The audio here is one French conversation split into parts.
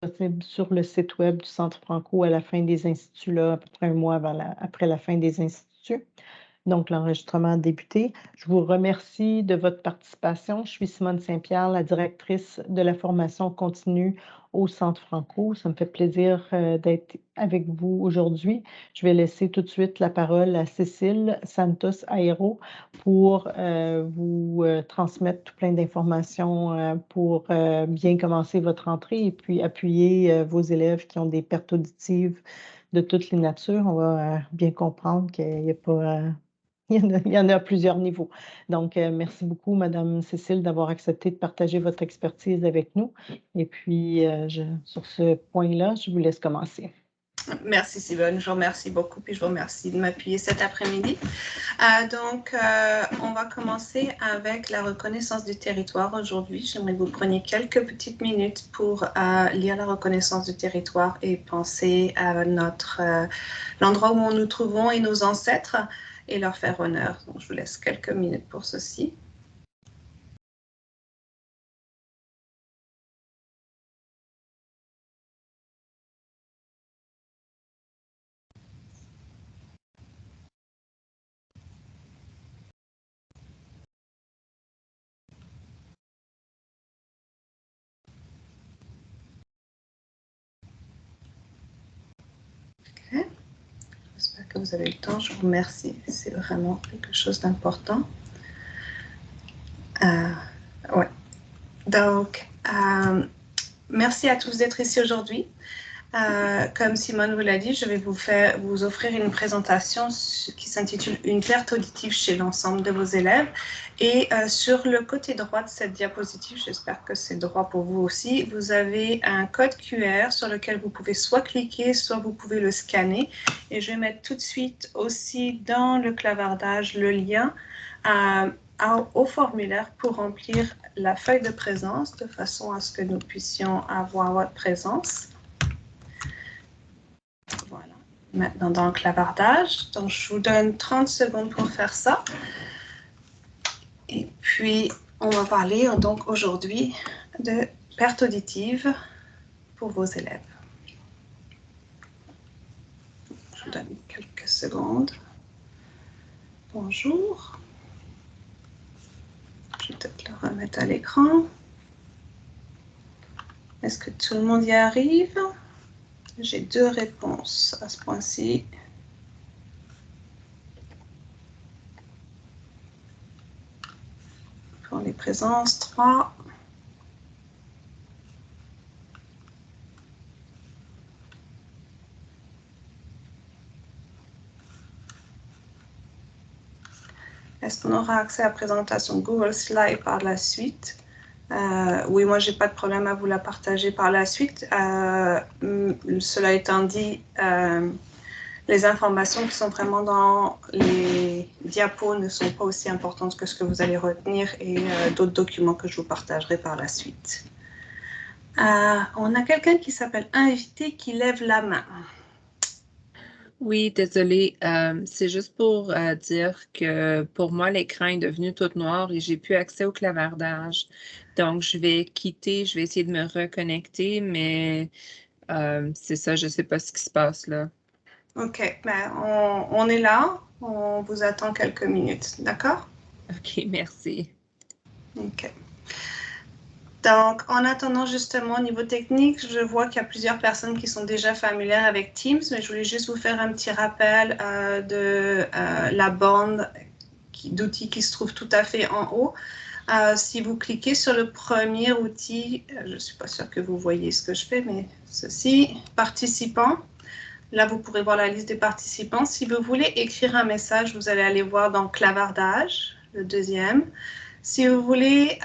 disponible sur le site web du Centre Franco à la fin des instituts, là, à peu près un mois après la fin des instituts. Donc, l'enregistrement a débuté. Je vous remercie de votre participation. Je suis Simone Saint-Pierre, la directrice de la formation continue au Centre Franco. Ça me fait plaisir d'être avec vous aujourd'hui. Je vais laisser tout de suite la parole à Cécile Santos Aero pour vous transmettre tout plein d'informations pour bien commencer votre entrée et puis appuyer vos élèves qui ont des pertes auditives de toutes les natures. On va bien comprendre qu'il n'y a pas... Il y en a à plusieurs niveaux. Donc, merci beaucoup, Madame Cécile, d'avoir accepté de partager votre expertise avec nous. Et puis, sur ce point-là, je vous laisse commencer. Merci, Simone. Je vous remercie beaucoup, puis je vous remercie de m'appuyer cet après-midi. On va commencer avec la reconnaissance du territoire aujourd'hui. J'aimerais que vous preniez quelques petites minutes pour lire la reconnaissance du territoire et penser à l'endroit où nous nous trouvons et nos ancêtres et leur faire honneur. Donc, je vous laisse quelques minutes pour ceci. Okay. J'espère que vous avez le temps. Je vous remercie. C'est vraiment quelque chose d'important. Ouais. Donc, merci à tous d'être ici aujourd'hui. Comme Simone vous l'a dit, je vais vous offrir une présentation qui s'intitule « Une perte auditive chez l'ensemble de vos élèves ». Et sur le côté droit de cette diapositive, j'espère que c'est droit pour vous aussi, vous avez un code QR sur lequel vous pouvez soit cliquer, soit vous pouvez le scanner. Et je vais mettre tout de suite aussi dans le clavardage le lien au formulaire pour remplir la feuille de présence de façon à ce que nous puissions avoir votre présence. Voilà, maintenant dans le clavardage. Donc, je vous donne 30 secondes pour faire ça. Et puis, on va parler donc aujourd'hui de perte auditive pour vos élèves. Je vous donne quelques secondes. Bonjour. Je vais peut-être le remettre à l'écran. Est-ce que tout le monde y arrive? J'ai 2 réponses à ce point-ci. Pour les présences, 3. Est-ce qu'on aura accès à la présentation Google Slide par la suite? Oui, moi, je n'ai pas de problème à vous la partager par la suite. Cela étant dit, les informations qui sont vraiment dans les diapos ne sont pas aussi importantes que ce que vous allez retenir et d'autres documents que je vous partagerai par la suite. On a quelqu'un qui s'appelle Invité qui lève la main. Oui, désolée. C'est juste pour dire que pour moi, l'écran est devenu tout noir et j'ai plus accès au clavardage. Donc, je vais quitter, je vais essayer de me reconnecter, mais c'est ça, je ne sais pas ce qui se passe là. OK, ben, on est là. On vous attend quelques minutes, d'accord? OK, merci. OK. Donc, en attendant justement au niveau technique, je vois qu'il y a plusieurs personnes qui sont déjà familières avec Teams, mais je voulais juste vous faire un petit rappel de la bande d'outils qui se trouve tout à fait en haut. Si vous cliquez sur le premier outil, je ne suis pas sûre que vous voyez ce que je fais, mais ceci, participants. Là, vous pourrez voir la liste des participants. Si vous voulez écrire un message, vous allez aller voir dans clavardage, le deuxième. Si vous voulez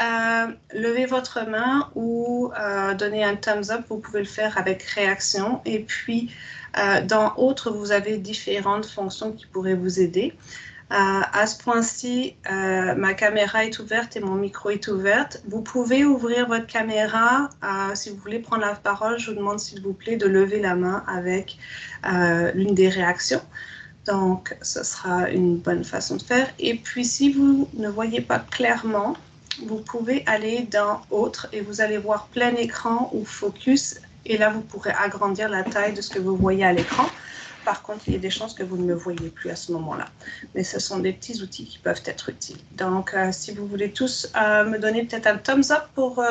lever votre main ou donner un thumbs up, vous pouvez le faire avec réaction. Et puis, dans autres, vous avez différentes fonctions qui pourraient vous aider. À ce point-ci, ma caméra est ouverte et mon micro est ouvert. Vous pouvez ouvrir votre caméra. Si vous voulez prendre la parole, je vous demande s'il vous plaît de lever la main avec l'une des réactions. Donc, ce sera une bonne façon de faire. Et puis, si vous ne voyez pas clairement, vous pouvez aller dans « Autres » et vous allez voir plein écran ou focus Et là, vous pourrez agrandir la taille de ce que vous voyez à l'écran. Par contre, il y a des chances que vous ne me voyez plus à ce moment-là. Mais ce sont des petits outils qui peuvent être utiles. Donc, si vous voulez tous me donner peut-être un thumbs up pour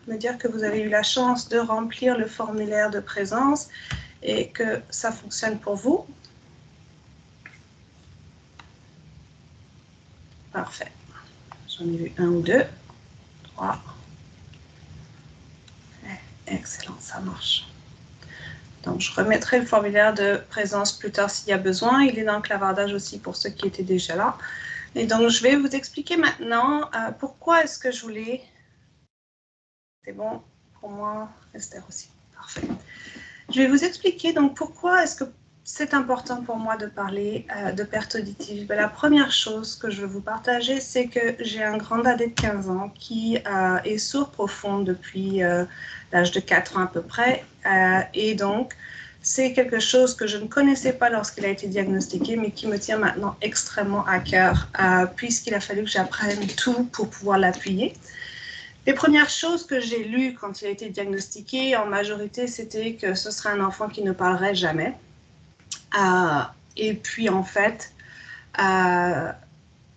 me dire que vous avez eu la chance de remplir le formulaire de présence et que ça fonctionne pour vous. Parfait. J'en ai vu 1 ou 2, 3. Excellent, ça marche. Donc, je remettrai le formulaire de présence plus tard s'il y a besoin. Il est dans le clavardage aussi pour ceux qui étaient déjà là. Et donc, je vais vous expliquer maintenant pourquoi est-ce que je voulais... C'est bon pour moi, Esther aussi. Parfait. Je vais vous expliquer donc pourquoi est-ce que c'est important pour moi de parler de perte auditive. La première chose que je veux vous partager, c'est que j'ai un grand dadé de 15 ans qui est sourd profond depuis l'âge de 4 ans à peu près. Et donc, c'est quelque chose que je ne connaissais pas lorsqu'il a été diagnostiqué, mais qui me tient maintenant extrêmement à cœur, puisqu'il a fallu que j'apprenne tout pour pouvoir l'appuyer. Les premières choses que j'ai lues quand il a été diagnostiqué, en majorité, c'était que ce serait un enfant qui ne parlerait jamais. Et puis, en fait,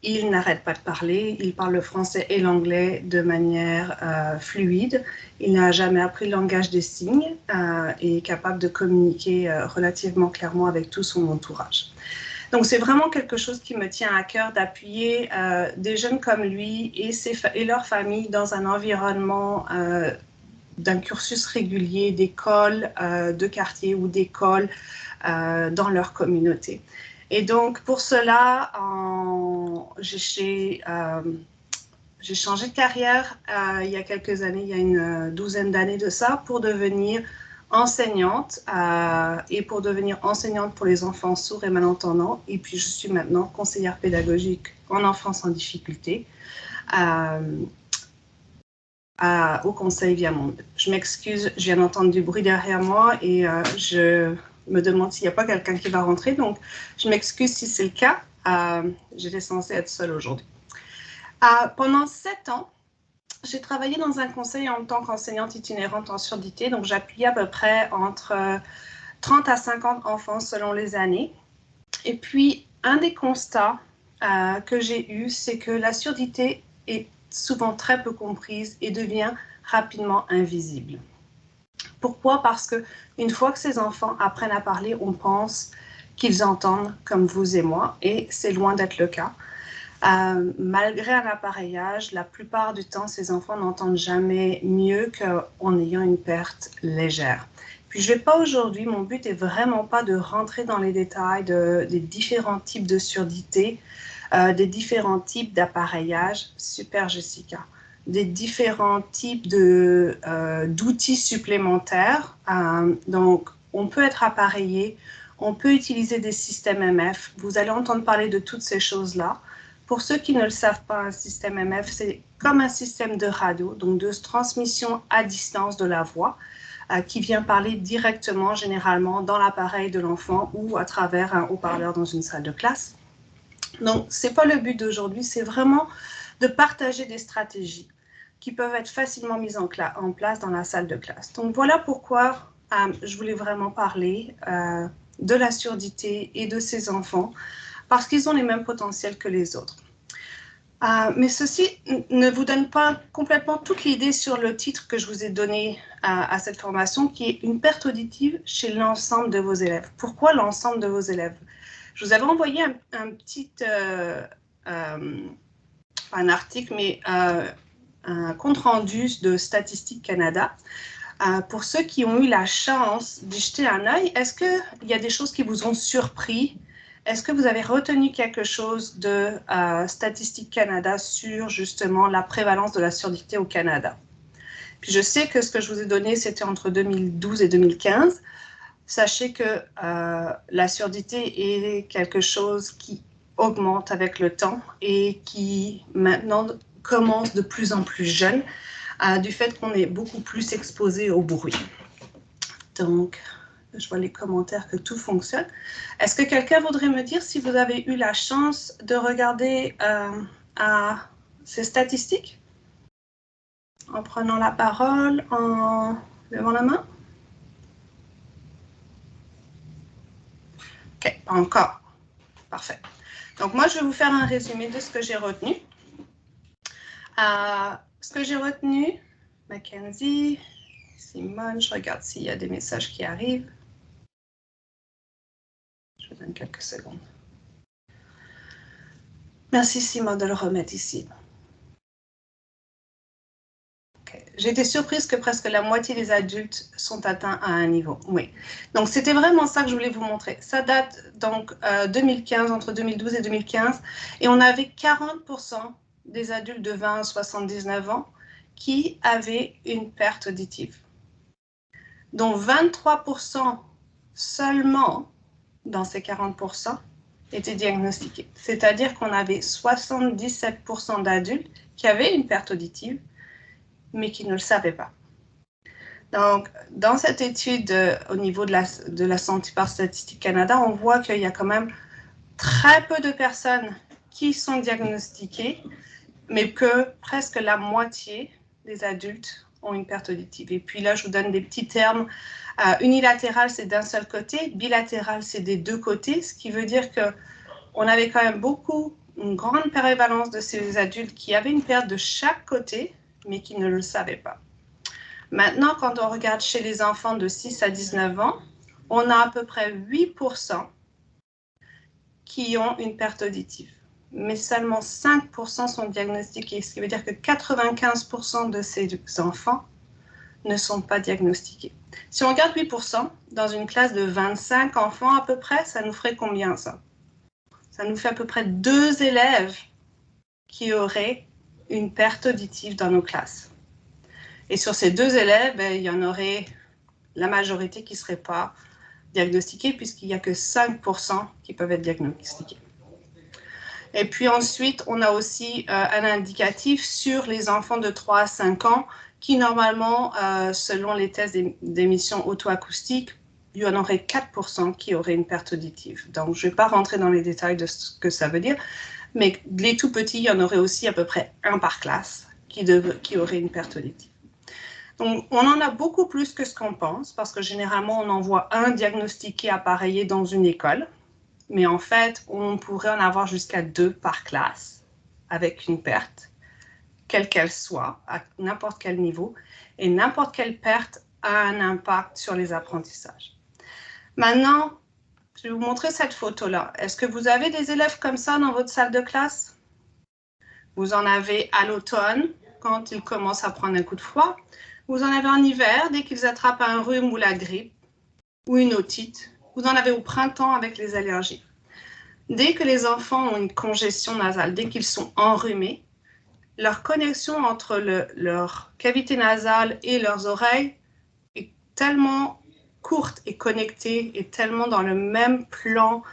il n'arrête pas de parler. Il parle le français et l'anglais de manière fluide. Il n'a jamais appris le langage des signes et est capable de communiquer relativement clairement avec tout son entourage. Donc, c'est vraiment quelque chose qui me tient à cœur d'appuyer des jeunes comme lui et leur famille dans un environnement d'un cursus régulier d'école, de quartier ou d'école dans leur communauté. Et donc, pour cela, j'ai changé de carrière il y a quelques années, il y a une douzaine d'années de ça, pour devenir enseignante et pour devenir enseignante pour les enfants sourds et malentendants. Et puis, je suis maintenant conseillère pédagogique en enfance en difficulté au Conseil Viamonde. Je m'excuse, je viens d'entendre du bruit derrière moi et je me demande s'il n'y a pas quelqu'un qui va rentrer. Donc, je m'excuse si c'est le cas. J'étais censée être seule aujourd'hui. Pendant 7 ans, j'ai travaillé dans un conseil en tant qu'enseignante itinérante en surdité. Donc, j'appuyais à peu près entre 30 à 50 enfants selon les années. Et puis, un des constats que j'ai eu, c'est que la surdité est souvent très peu comprise et devient rapidement invisible. Pourquoi? Parce qu'une fois que ces enfants apprennent à parler, on pense qu'ils entendent comme vous et moi, et c'est loin d'être le cas. Malgré un appareillage, la plupart du temps, ces enfants n'entendent jamais mieux qu'en ayant une perte légère. Puis je ne vais pas aujourd'hui, mon but n'est vraiment pas de rentrer dans les détails des différents types de surdité, des différents types d'appareillage, super Jessica, des différents types d'outils supplémentaires. Donc, on peut être appareillé, on peut utiliser des systèmes MF. Vous allez entendre parler de toutes ces choses-là. Pour ceux qui ne le savent pas, un système MF, c'est comme un système de radio, donc de transmission à distance de la voix, qui vient parler directement, généralement, dans l'appareil de l'enfant ou à travers un haut-parleur dans une salle de classe. Donc, ce n'est pas le but d'aujourd'hui, c'est vraiment de partager des stratégies qui peuvent être facilement mises en place dans la salle de classe. Donc, voilà pourquoi je voulais vraiment parler de la surdité et de ces enfants, parce qu'ils ont les mêmes potentiels que les autres. Mais ceci ne vous donne pas complètement toute l'idée sur le titre que je vous ai donné à cette formation, qui est une perte auditive chez l'ensemble de vos élèves. Pourquoi l'ensemble de vos élèves? Je vous avais envoyé un petit, un article, mais un compte-rendu de Statistique Canada. Pour ceux qui ont eu la chance d'y jeter un œil, est-ce qu'il y a des choses qui vous ont surpris? Est-ce que vous avez retenu quelque chose de Statistique Canada sur justement la prévalence de la surdité au Canada? Puis je sais que ce que je vous ai donné, c'était entre 2012 et 2015. Sachez que la surdité est quelque chose qui augmente avec le temps et qui maintenant commence de plus en plus jeune du fait qu'on est beaucoup plus exposé au bruit. Donc, je vois les commentaires que tout fonctionne. Est-ce que quelqu'un voudrait me dire si vous avez eu la chance de regarder ces statistiques en prenant la parole, en levant la main? Encore. Parfait. Donc, moi, je vais vous faire un résumé de ce que j'ai retenu. Ce que j'ai retenu, Mackenzie, Simone, je regarde s'il y a des messages qui arrivent. Je vous donne quelques secondes. Merci, Simone, de le remettre ici. Okay. J'ai été surprise que presque la moitié des adultes sont atteints à un niveau. Oui. Donc, c'était vraiment ça que je voulais vous montrer. Ça date donc 2015, entre 2012 et 2015. Et on avait 40% des adultes de 20 à 79 ans qui avaient une perte auditive. Dont 23% seulement dans ces 40% étaient diagnostiqués. C'est-à-dire qu'on avait 77% d'adultes qui avaient une perte auditive, mais qui ne le savaient pas. Donc, dans cette étude au niveau de la santé par Statistique Canada, on voit qu'il y a quand même très peu de personnes qui sont diagnostiquées, mais que presque la moitié des adultes ont une perte auditive. Et puis là, je vous donne des petits termes. Unilatéral, c'est d'un seul côté. Bilatéral, c'est des deux côtés, ce qui veut dire qu'on avait quand même une grande prévalence de ces adultes qui avaient une perte de chaque côté, mais qui ne le savaient pas. Maintenant, quand on regarde chez les enfants de 6 à 19 ans, on a à peu près 8% qui ont une perte auditive. Mais seulement 5% sont diagnostiqués, ce qui veut dire que 95% de ces enfants ne sont pas diagnostiqués. Si on regarde 8%, dans une classe de 25 enfants à peu près, ça nous ferait combien ça? Ça nous fait à peu près 2 élèves qui auraient une perte auditive dans nos classes. Et sur ces 2 élèves, il y en aurait la majorité qui ne seraient pas diagnostiqués puisqu'il n'y a que 5% qui peuvent être diagnostiqués. Et puis ensuite, on a aussi un indicatif sur les enfants de 3 à 5 ans qui, normalement, selon les tests d'émission auto-acoustique, il y en aurait 4% qui auraient une perte auditive. Donc, je ne vais pas rentrer dans les détails de ce que ça veut dire, mais les tout petits, il y en aurait aussi à peu près 1 par classe qui aurait une perte auditive. Donc, on en a beaucoup plus que ce qu'on pense, parce que généralement, on en voit un diagnostiqué appareillé dans une école. Mais en fait, on pourrait en avoir jusqu'à 2 par classe avec une perte, quelle qu'elle soit, à n'importe quel niveau. Et n'importe quelle perte a un impact sur les apprentissages. Maintenant, je vais vous montrer cette photo-là. Est-ce que vous avez des élèves comme ça dans votre salle de classe? Vous en avez à l'automne, quand ils commencent à prendre un coup de froid. Vous en avez en hiver, dès qu'ils attrapent un rhume ou la grippe, ou une otite. Vous en avez au printemps avec les allergies. Dès que les enfants ont une congestion nasale, dès qu'ils sont enrhumés, leur connexion entre leur cavité nasale et leurs oreilles est tellement courte et connectée, et tellement dans le même plan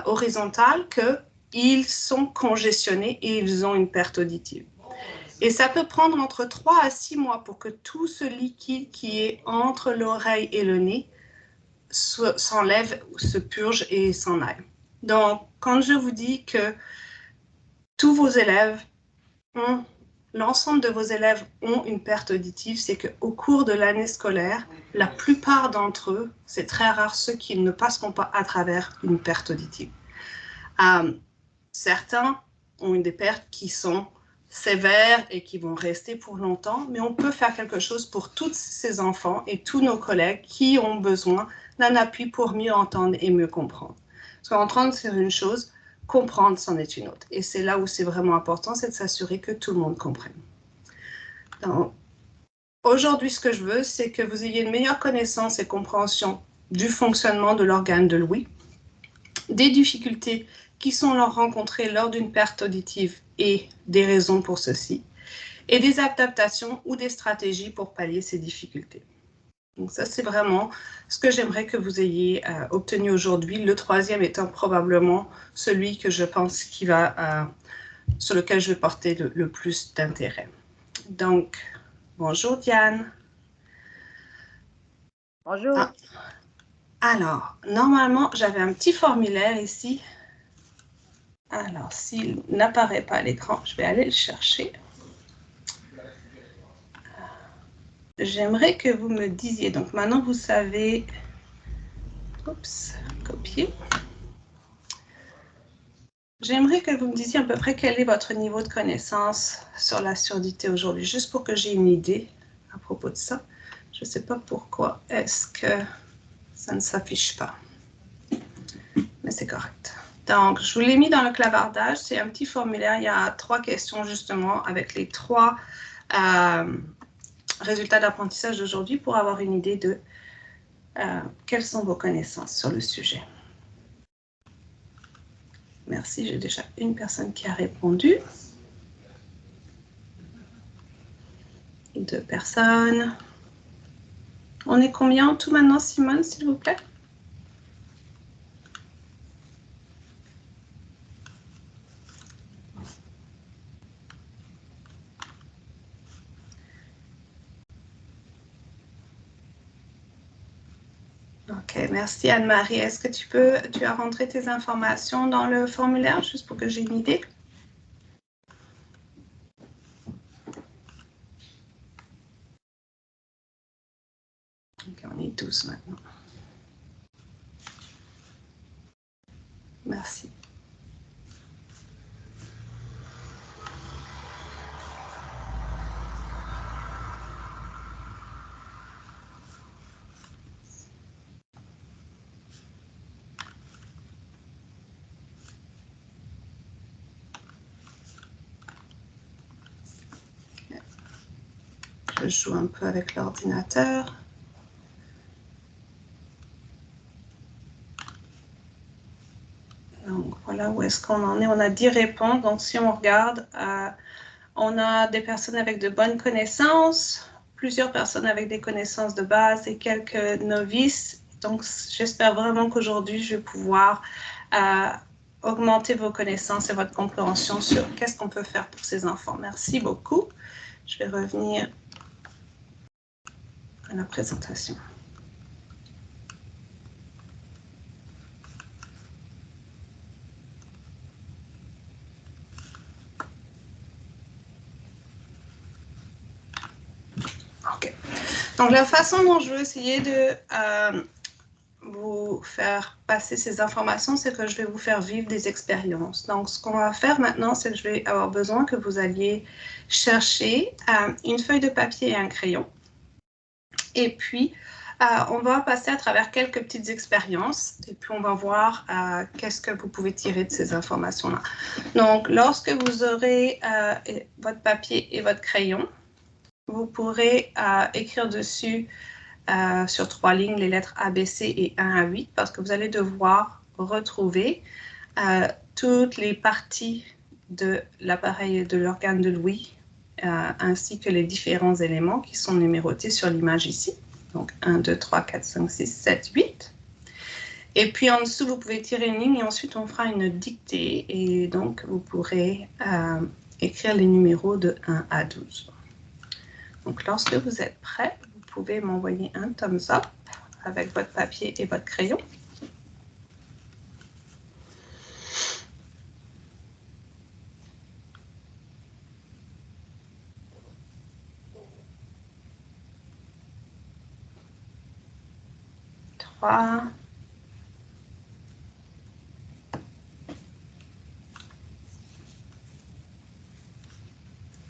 horizontal qu'ils sont congestionnés et ils ont une perte auditive. Et ça peut prendre entre 3 à 6 mois pour que tout ce liquide qui est entre l'oreille et le nez s'enlève, se purge et s'en aille. Donc, quand je vous dis que tous vos élèves l'ensemble de vos élèves ont une perte auditive, c'est qu'au cours de l'année scolaire, la plupart d'entre eux, c'est très rare ceux qui ne passeront pas à travers une perte auditive. Certains ont des pertes qui sont sévères et qui vont rester pour longtemps, mais on peut faire quelque chose pour tous ces enfants et tous nos collègues qui ont besoin d'un appui pour mieux entendre et mieux comprendre. Parce qu'entendre, c'est une chose, comprendre, c'en est une autre. Et c'est là où c'est vraiment important, c'est de s'assurer que tout le monde comprenne. Donc, aujourd'hui, ce que je veux, c'est que vous ayez une meilleure connaissance et compréhension du fonctionnement de l'organe de l'ouïe, des difficultés qui sont rencontrées lors d'une perte auditive et des raisons pour ceci, et des adaptations ou des stratégies pour pallier ces difficultés. Donc ça, c'est vraiment ce que j'aimerais que vous ayez obtenu aujourd'hui. Le troisième étant probablement celui que je pense qui va, sur lequel je vais porter le plus d'intérêt. Donc, bonjour Diane. Bonjour. Alors, normalement, j'avais un petit formulaire ici. Alors, s'il n'apparaît pas à l'écran, je vais aller le chercher. J'aimerais que vous me disiez, donc maintenant vous savez, oups, copier. j'aimerais que vous me disiez à peu près quel est votre niveau de connaissance sur la surdité aujourd'hui, juste pour que j'ai une idée à propos de ça. Je ne sais pas pourquoi est-ce que ça ne s'affiche pas, mais c'est correct. Donc, je vous l'ai mis dans le clavardage. C'est un petit formulaire. Il y a 3 questions justement avec les 3 résultats d'apprentissage d'aujourd'hui pour avoir une idée de quelles sont vos connaissances sur le sujet. Merci, j'ai déjà une personne qui a répondu. 2 personnes. On est combien en tout maintenant, Simone, s'il vous plaît? Ok, merci Anne-Marie. Est-ce que tu as rentré tes informations dans le formulaire, juste pour que j'ai une idée? Ok, on est 12 maintenant. Merci. Je joue un peu avec l'ordinateur. Donc, voilà où est-ce qu'on en est. On a 10 réponses. Donc, si on regarde, on a des personnes avec de bonnes connaissances, plusieurs personnes avec des connaissances de base et quelques novices. Donc, j'espère vraiment qu'aujourd'hui, je vais pouvoir augmenter vos connaissances et votre compréhension sur qu'est-ce qu'on peut faire pour ces enfants. Merci beaucoup. Je vais revenir à la présentation. OK. Donc, la façon dont je veux essayer de vous faire passer ces informations, c'est que je vais vous faire vivre des expériences. Donc, ce qu'on va faire maintenant, c'est que je vais avoir besoin que vous alliez chercher une feuille de papier et un crayon. Et puis, on va passer à travers quelques petites expériences et puis on va voir qu'est-ce que vous pouvez tirer de ces informations-là. Donc, lorsque vous aurez votre papier et votre crayon, vous pourrez écrire dessus sur 3 lignes les lettres A, B, C et 1 à 8 parce que vous allez devoir retrouver toutes les parties de l'appareil de l'organe de l'ouïe ainsi que les différents éléments qui sont numérotés sur l'image ici. Donc 1, 2, 3, 4, 5, 6, 7, 8. Et puis en dessous, vous pouvez tirer une ligne et ensuite on fera une dictée et donc vous pourrez écrire les numéros de 1 à 12. Donc lorsque vous êtes prêts, vous pouvez m'envoyer un thumbs up avec votre papier et votre crayon. Trois.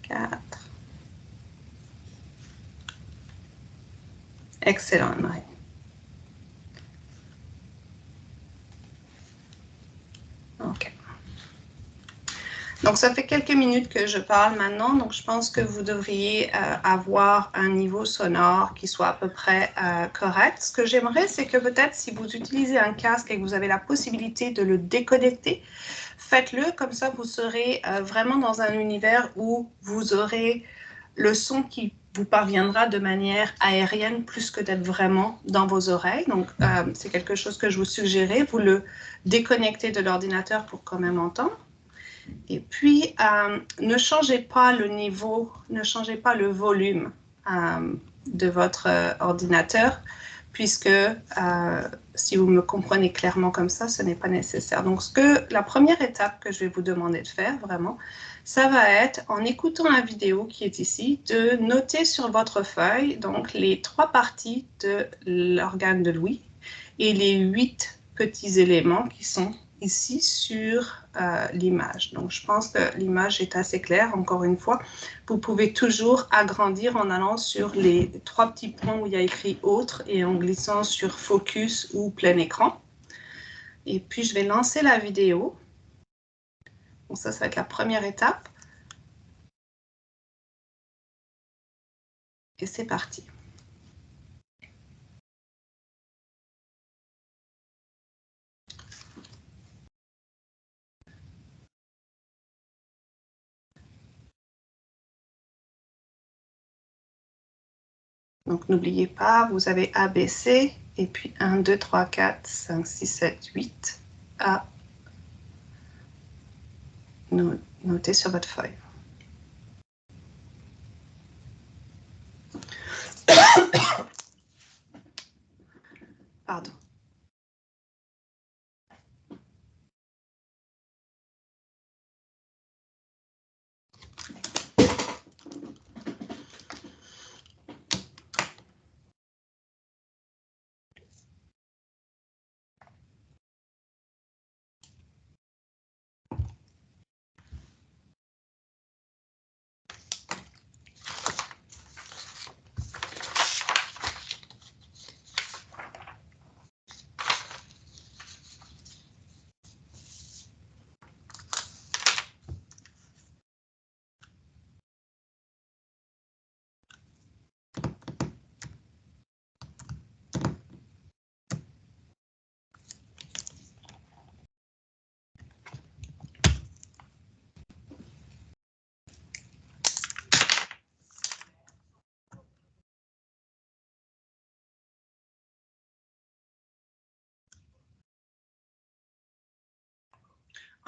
4. Excellent, Anne-Marie. OK. Donc, ça fait quelques minutes que je parle maintenant. Donc, je pense que vous devriez avoir un niveau sonore qui soit à peu près correct. Ce que j'aimerais, c'est que peut-être si vous utilisez un casque et que vous avez la possibilité de le déconnecter, faites-le. Comme ça, vous serez vraiment dans un univers où vous aurez le son qui vous parviendra de manière aérienne plus que d'être vraiment dans vos oreilles. Donc, c'est quelque chose que je vous suggérais. Vous le déconnectez de l'ordinateur pour quand même entendre. Et puis, ne changez pas le niveau, ne changez pas le volume de votre ordinateur, puisque si vous me comprenez clairement comme ça, ce n'est pas nécessaire. Donc, la première étape que je vais vous demander de faire, vraiment, ça va être, en écoutant la vidéo qui est ici, de noter sur votre feuille donc, les 3 parties de l'organe de l'ouïe et les 8 petits éléments qui sont ici sur l'image. Donc, je pense que l'image est assez claire, encore une fois. Vous pouvez toujours agrandir en allant sur les 3 petits points où il y a écrit « Autre » et en glissant sur « Focus » ou « Plein écran ». Et puis, je vais lancer la vidéo. Donc, ça va être la première étape. Et c'est parti. Donc, n'oubliez pas, vous avez A, B, C, et puis 1, 2, 3, 4, 5, 6, 7, 8 à noter sur votre feuille. Pardon.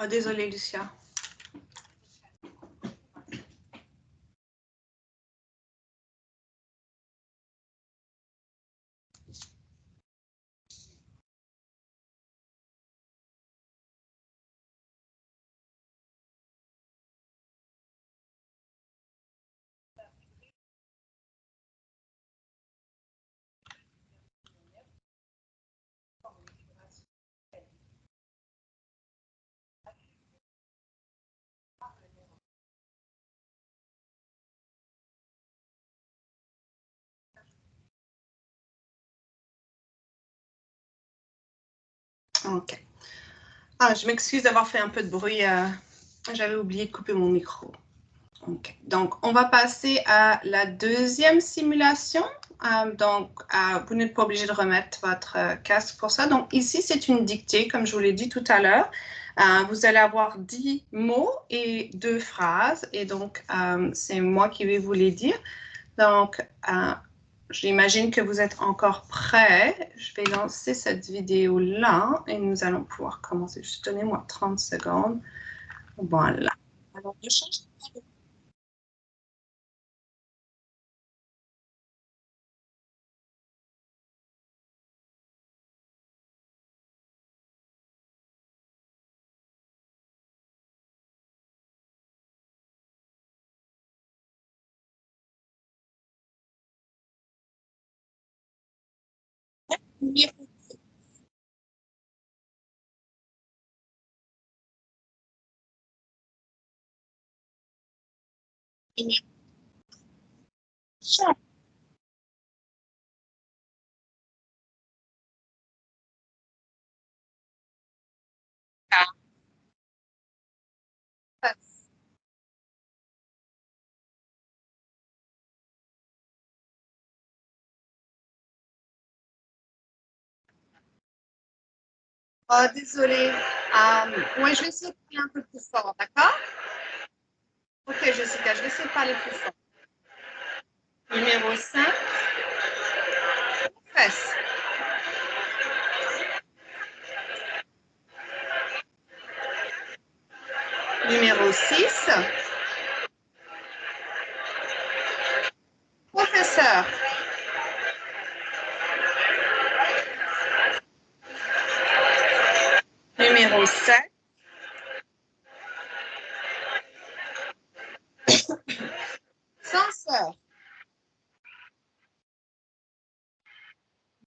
Oh, désolée, Lucia. OK. Ah, je m'excuse d'avoir fait un peu de bruit. J'avais oublié de couper mon micro. Okay. Donc, on va passer à la deuxième simulation. Vous n'êtes pas obligé de remettre votre casque pour ça. Donc, ici, c'est une dictée, comme je vous l'ai dit tout à l'heure. Vous allez avoir 10 mots et 2 phrases. Et donc, c'est moi qui vais vous les dire. Donc, j'imagine que vous êtes encore prêts. Je vais lancer cette vidéo-là et nous allons pouvoir commencer. Juste donnez-moi 30 secondes. Voilà. Alors, je change. Oh, désolée. Oui, je vais essayer de parler un peu plus fort, d'accord? Ok, Jessica, je vais essayer de parler plus fort. Numéro 5, fesses. Numéro 6, professeur. Numéro 7, censeur.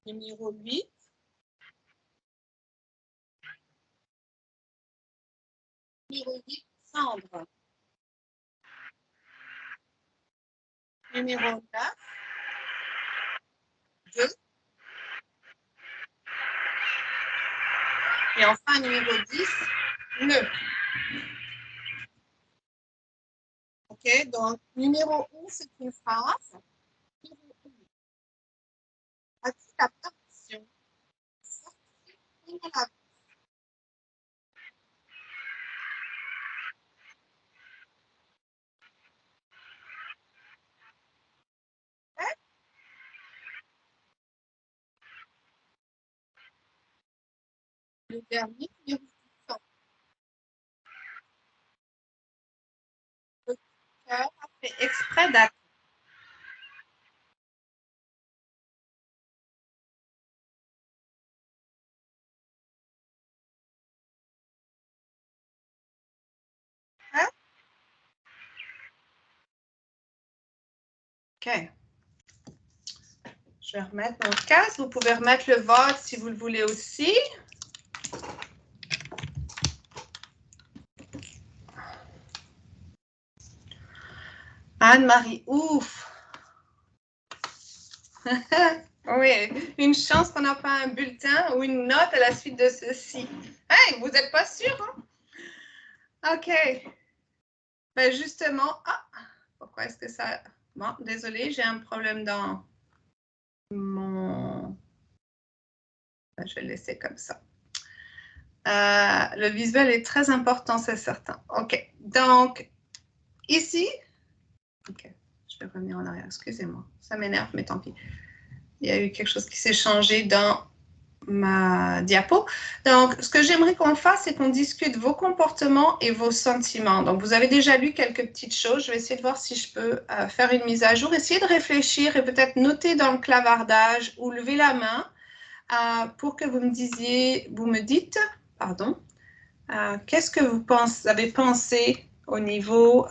Numéro 8, prendre numéro 9, 2, et enfin numéro 10, nœud. OK, donc numéro 1, c'est une phrase. As-tu la permission de sortir une de la tête? Le dernier, numéro 10. Le cœur a fait exprès d'attendre. OK. Je vais remettre mon casque. Vous pouvez remettre le vote si vous le voulez aussi. Anne-Marie, ouf! Oui, une chance qu'on n'a pas un bulletin ou une note à la suite de ceci. Hey, vous n'êtes pas sûr, hein? OK. Ben justement, pourquoi est-ce que ça... Bon, désolé, j'ai un problème dans mon... Ben, je vais le laisser comme ça. Le visuel est très important, c'est certain. OK. Donc, ici... OK. Je vais revenir en arrière. Excusez-moi. Ça m'énerve, mais tant pis. Il y a eu quelque chose qui s'est changé dans ma diapo. Donc, ce que j'aimerais qu'on fasse, c'est qu'on discute vos comportements et vos sentiments. Donc, vous avez déjà lu quelques petites choses. Je vais essayer de voir si je peux faire une mise à jour. Essayez de réfléchir et peut-être noter dans le clavardage ou lever la main pour que vous me dites, qu'est-ce que vous avez pensé au niveau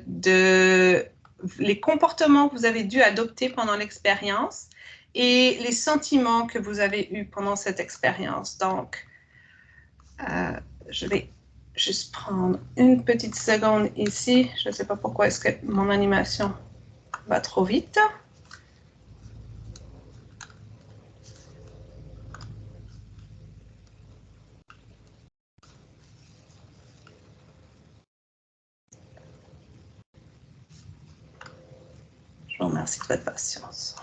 de les comportements que vous avez dû adopter pendant l'expérience et les sentiments que vous avez eus pendant cette expérience. Donc, je vais juste prendre une petite seconde ici. Je ne sais pas pourquoi est-ce que mon animation va trop vite. Je vous remercie de votre patience.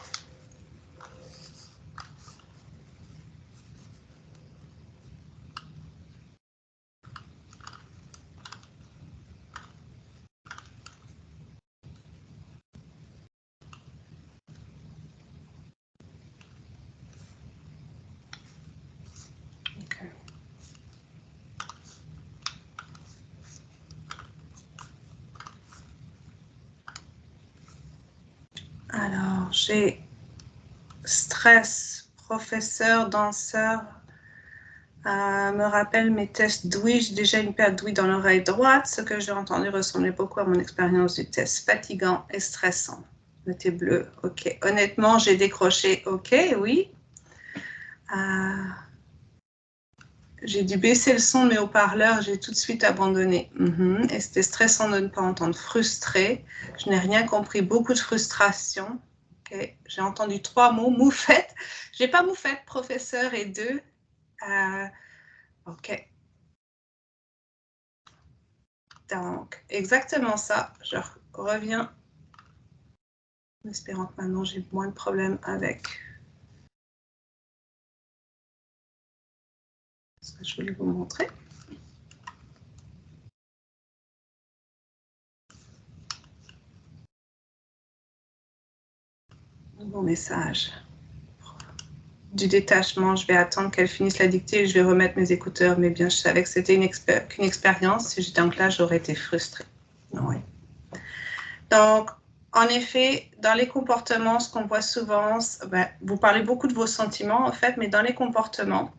Okay. Alors, j'ai stress, professeur, danseur, me rappelle mes tests d'ouïe. J'ai déjà une paire d'ouïe dans l'oreille droite. Ce que j'ai entendu ressemblait beaucoup à mon expérience du test fatigant et stressant. Notez bleu, OK. Honnêtement, j'ai décroché, OK, oui. J'ai dû baisser le son de mes haut-parleurs, j'ai tout de suite abandonné. Et c'était stressant de ne pas entendre. Frustré, je n'ai rien compris, beaucoup de frustration. Okay. J'ai entendu 3 mots, moufette. Je n'ai pas moufette, professeur et 2. OK. Donc, exactement ça. Je reviens en espérant que maintenant j'ai moins de problèmes avec ce que je voulais vous montrer. Bon message. Du détachement, je vais attendre qu'elle finisse la dictée et je vais remettre mes écouteurs. Mais bien, je savais que c'était qu'une expérience. Si j'étais en classe, j'aurais été frustrée. Oui. Donc, en effet, dans les comportements, ce qu'on voit souvent, vous parlez beaucoup de vos sentiments, en fait, mais dans les comportements,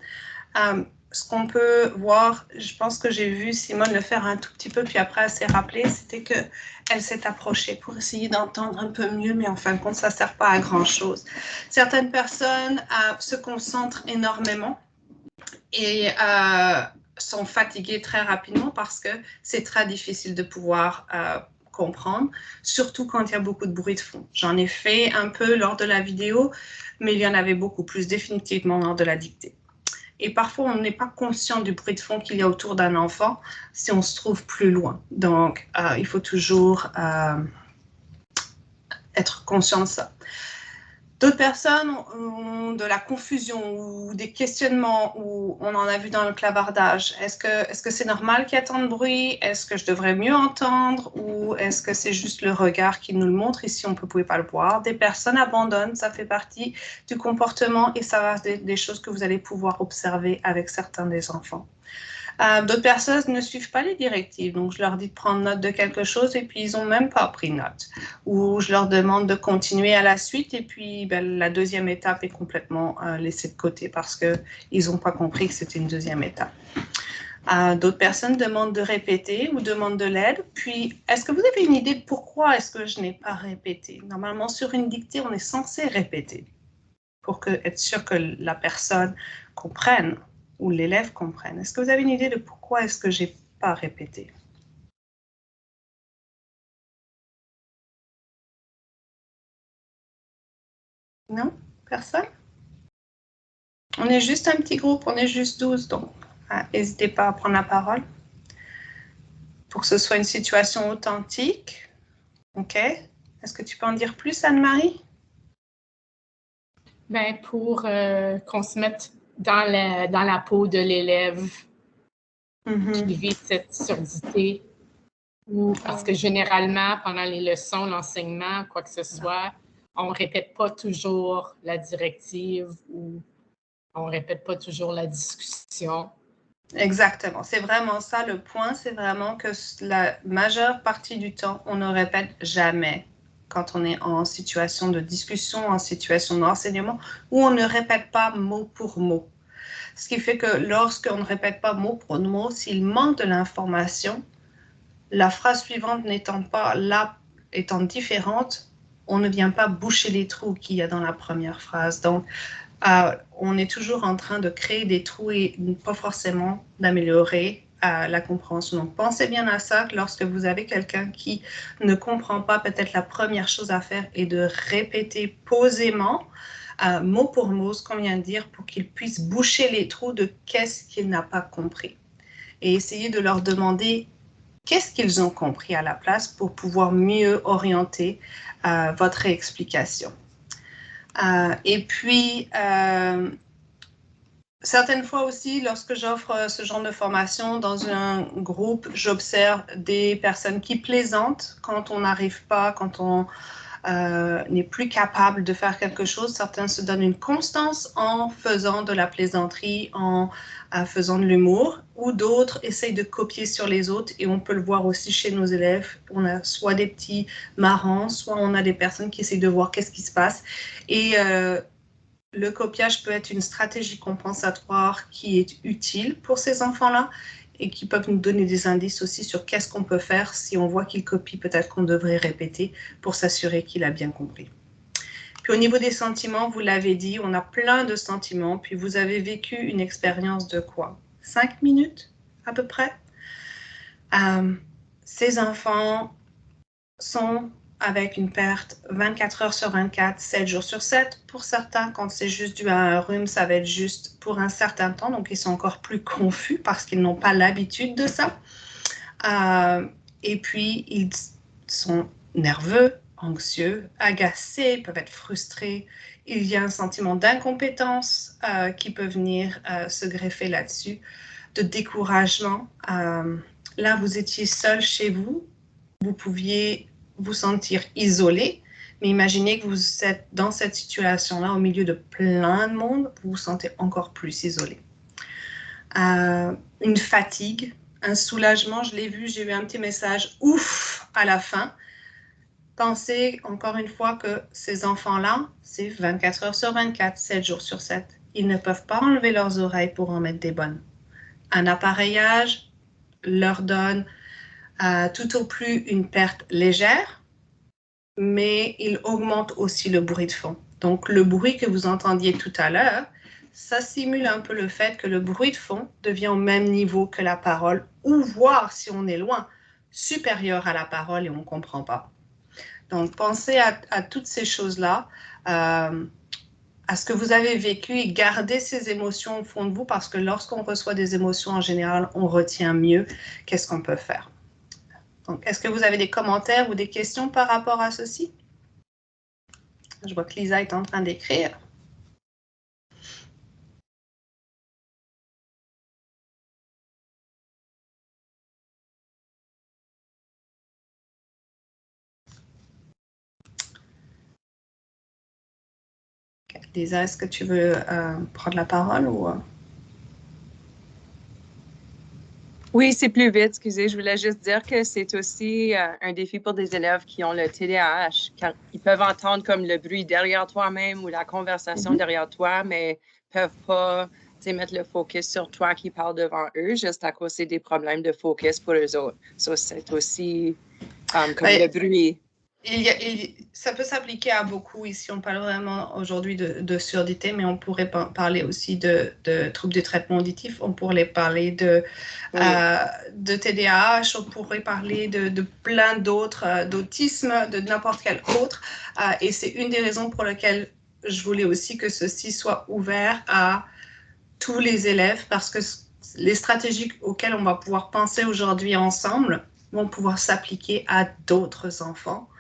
ce qu'on peut voir, je pense que j'ai vu Simone le faire un tout petit peu, puis après elle s'est rappelée, c'était qu'elle s'est approchée pour essayer d'entendre un peu mieux, mais en fin de compte, ça ne sert pas à grand-chose. Certaines personnes se concentrent énormément et sont fatigués très rapidement parce que c'est très difficile de pouvoir comprendre, surtout quand il y a beaucoup de bruit de fond. J'en ai fait un peu lors de la vidéo, mais il y en avait beaucoup plus définitivement lors de la dictée. Et parfois, on n'est pas conscient du bruit de fond qu'il y a autour d'un enfant si on se trouve plus loin. Donc, il faut toujours être conscient de ça. D'autres personnes ont de la confusion ou des questionnements, ou on en a vu dans le clavardage. Est-ce que c'est normal qu'il y ait tant de bruit? Est-ce que je devrais mieux entendre? Ou est-ce que c'est juste le regard qui nous le montre? Ici, on ne pouvait pas le voir. Des personnes abandonnent, ça fait partie du comportement et ça va être des choses que vous allez pouvoir observer avec certains des enfants. D'autres personnes ne suivent pas les directives, donc je leur dis de prendre note de quelque chose et puis ils n'ont même pas pris note. Ou je leur demande de continuer à la suite et puis la deuxième étape est complètement laissée de côté parce qu'ils n'ont pas compris que c'était une deuxième étape. D'autres personnes demandent de répéter ou demandent de l'aide. Puis, est-ce que vous avez une idée de pourquoi est-ce que je n'ai pas répété? Normalement, sur une dictée, on est censé répéter pour être sûr que la personne comprenne ou l'élève comprenne. Est-ce que vous avez une idée de pourquoi est-ce que je n'ai pas répété? Non? Personne? On est juste un petit groupe, on est juste 12, donc n'hésitez pas à prendre la parole pour que ce soit une situation authentique. OK? Est-ce que tu peux en dire plus, Anne-Marie? Ben, pour qu'on se mette dans la peau de l'élève qui vit cette surdité, ou parce que généralement, pendant les leçons, l'enseignement, quoi que ce soit, on ne répète pas toujours la directive ou on ne répète pas toujours la discussion. Exactement, c'est vraiment ça le point, c'est vraiment que la majeure partie du temps, on ne répète jamais quand on est en situation de discussion, en situation d'enseignement, où on ne répète pas mot pour mot. Ce qui fait que lorsqu'on ne répète pas mot pour mot, s'il manque de l'information, la phrase suivante n'étant pas là, étant différente, on ne vient pas boucher les trous qu'il y a dans la première phrase. Donc, on est toujours en train de créer des trous et pas forcément d'améliorer la compréhension. Donc, pensez bien à ça, que lorsque vous avez quelqu'un qui ne comprend pas, peut-être la première chose à faire est de répéter posément, mot pour mot, ce qu'on vient de dire, pour qu'il puisse boucher les trous de qu'est-ce qu'il n'a pas compris. Et essayer de leur demander qu'est-ce qu'ils ont compris à la place pour pouvoir mieux orienter votre explication. Et puis, certaines fois aussi, lorsque j'offre ce genre de formation dans un groupe, j'observe des personnes qui plaisantent quand on n'arrive pas, quand on n'est plus capable de faire quelque chose. Certains se donnent une constance en faisant de la plaisanterie, en faisant de l'humour, ou d'autres essayent de copier sur les autres, et on peut le voir aussi chez nos élèves. On a soit des petits marrants, soit on a des personnes qui essayent de voir qu'est-ce qui se passe. Et le copiage peut être une stratégie compensatoire qui est utile pour ces enfants-là et qui peuvent nous donner des indices aussi sur qu'est-ce qu'on peut faire si on voit qu'il copie, peut-être qu'on devrait répéter pour s'assurer qu'il a bien compris. Puis au niveau des sentiments, vous l'avez dit, on a plein de sentiments, puis vous avez vécu une expérience de quoi? 5 minutes à peu près? Ces enfants sont avec une perte 24 heures sur 24, 7 jours sur 7. Pour certains, quand c'est juste dû à un rhume, ça va être juste pour un certain temps. Donc, ils sont encore plus confus parce qu'ils n'ont pas l'habitude de ça. Et puis, ils sont nerveux, anxieux, agacés, peuvent être frustrés. Il y a un sentiment d'incompétence qui peut venir se greffer là-dessus, de découragement. Là, vous étiez seul chez vous. Vous pouviez vous sentir isolé, mais imaginez que vous êtes dans cette situation-là au milieu de plein de monde, vous vous sentez encore plus isolé. Une fatigue, un soulagement, je l'ai vu, j'ai eu un petit message ouf à la fin. Pensez encore une fois que ces enfants-là, c'est 24 heures sur 24, 7 jours sur 7. Ils ne peuvent pas enlever leurs oreilles pour en mettre des bonnes. Un appareillage leur donne tout au plus une perte légère, mais il augmente aussi le bruit de fond. Donc, le bruit que vous entendiez tout à l'heure, ça simule un peu le fait que le bruit de fond devient au même niveau que la parole, ou voire, si on est loin, supérieur à la parole et on ne comprend pas. Donc, pensez à toutes ces choses-là, à ce que vous avez vécu et gardez ces émotions au fond de vous parce que lorsqu'on reçoit des émotions, en général, on retient mieux qu'est-ce qu'on peut faire. Donc, est-ce que vous avez des commentaires ou des questions par rapport à ceci? Je vois que Lisa est en train d'écrire. Lisa, est-ce que tu veux prendre la parole ou... Oui, c'est plus vite, excusez. Je voulais juste dire que c'est aussi un défi pour des élèves qui ont le TDAH, car ils peuvent entendre comme le bruit derrière toi-même ou la conversation derrière toi, mais ne peuvent pas mettre le focus sur toi qui parle devant eux, juste à cause des problèmes de focus pour eux autres. So, c'est aussi comme le bruit. Ça peut s'appliquer à beaucoup. Ici, on parle vraiment aujourd'hui de surdité, mais on pourrait parler aussi de troubles du traitement auditif. On pourrait parler de TDAH, on pourrait parler de plein d'autres, d'autisme, de n'importe quel autre. Et c'est une des raisons pour lesquelles je voulais aussi que ceci soit ouvert à tous les élèves, parce que les stratégies auxquelles on va pouvoir penser aujourd'hui ensemble vont pouvoir s'appliquer à d'autres enfants.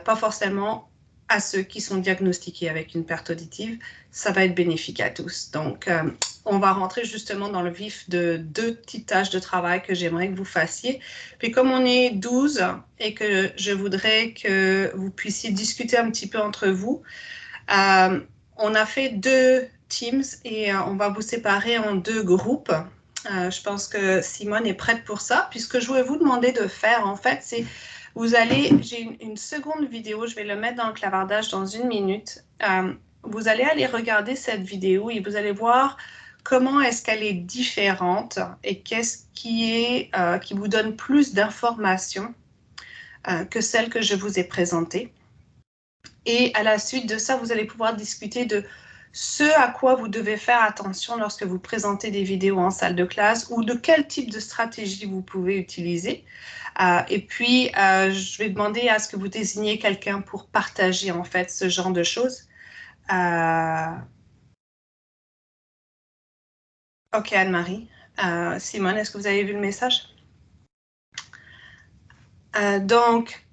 Pas forcément à ceux qui sont diagnostiqués avec une perte auditive, ça va être bénéfique à tous. Donc, on va rentrer justement dans le vif de 2 petites tâches de travail que j'aimerais que vous fassiez. Puis comme on est 12 et que je voudrais que vous puissiez discuter un petit peu entre vous, on a fait 2 teams et on va vous séparer en 2 groupes. Je pense que Simone est prête pour ça. Puis ce que je voulais vous demander de faire, en fait, c'est j'ai une seconde vidéo, je vais le mettre dans le clavardage dans 1 minute. Vous allez aller regarder cette vidéo et vous allez voir comment est-ce qu'elle est différente et qu'est-ce qui vous donne plus d'informations que celle que je vous ai présentée. Et à la suite de ça, vous allez pouvoir discuter de ce à quoi vous devez faire attention lorsque vous présentez des vidéos en salle de classe ou de quel type de stratégie vous pouvez utiliser. Et puis, je vais demander à ce que vous désigniez quelqu'un pour partager en fait ce genre de choses. Ok, Anne-Marie. Simone, est-ce que vous avez vu le message? Donc,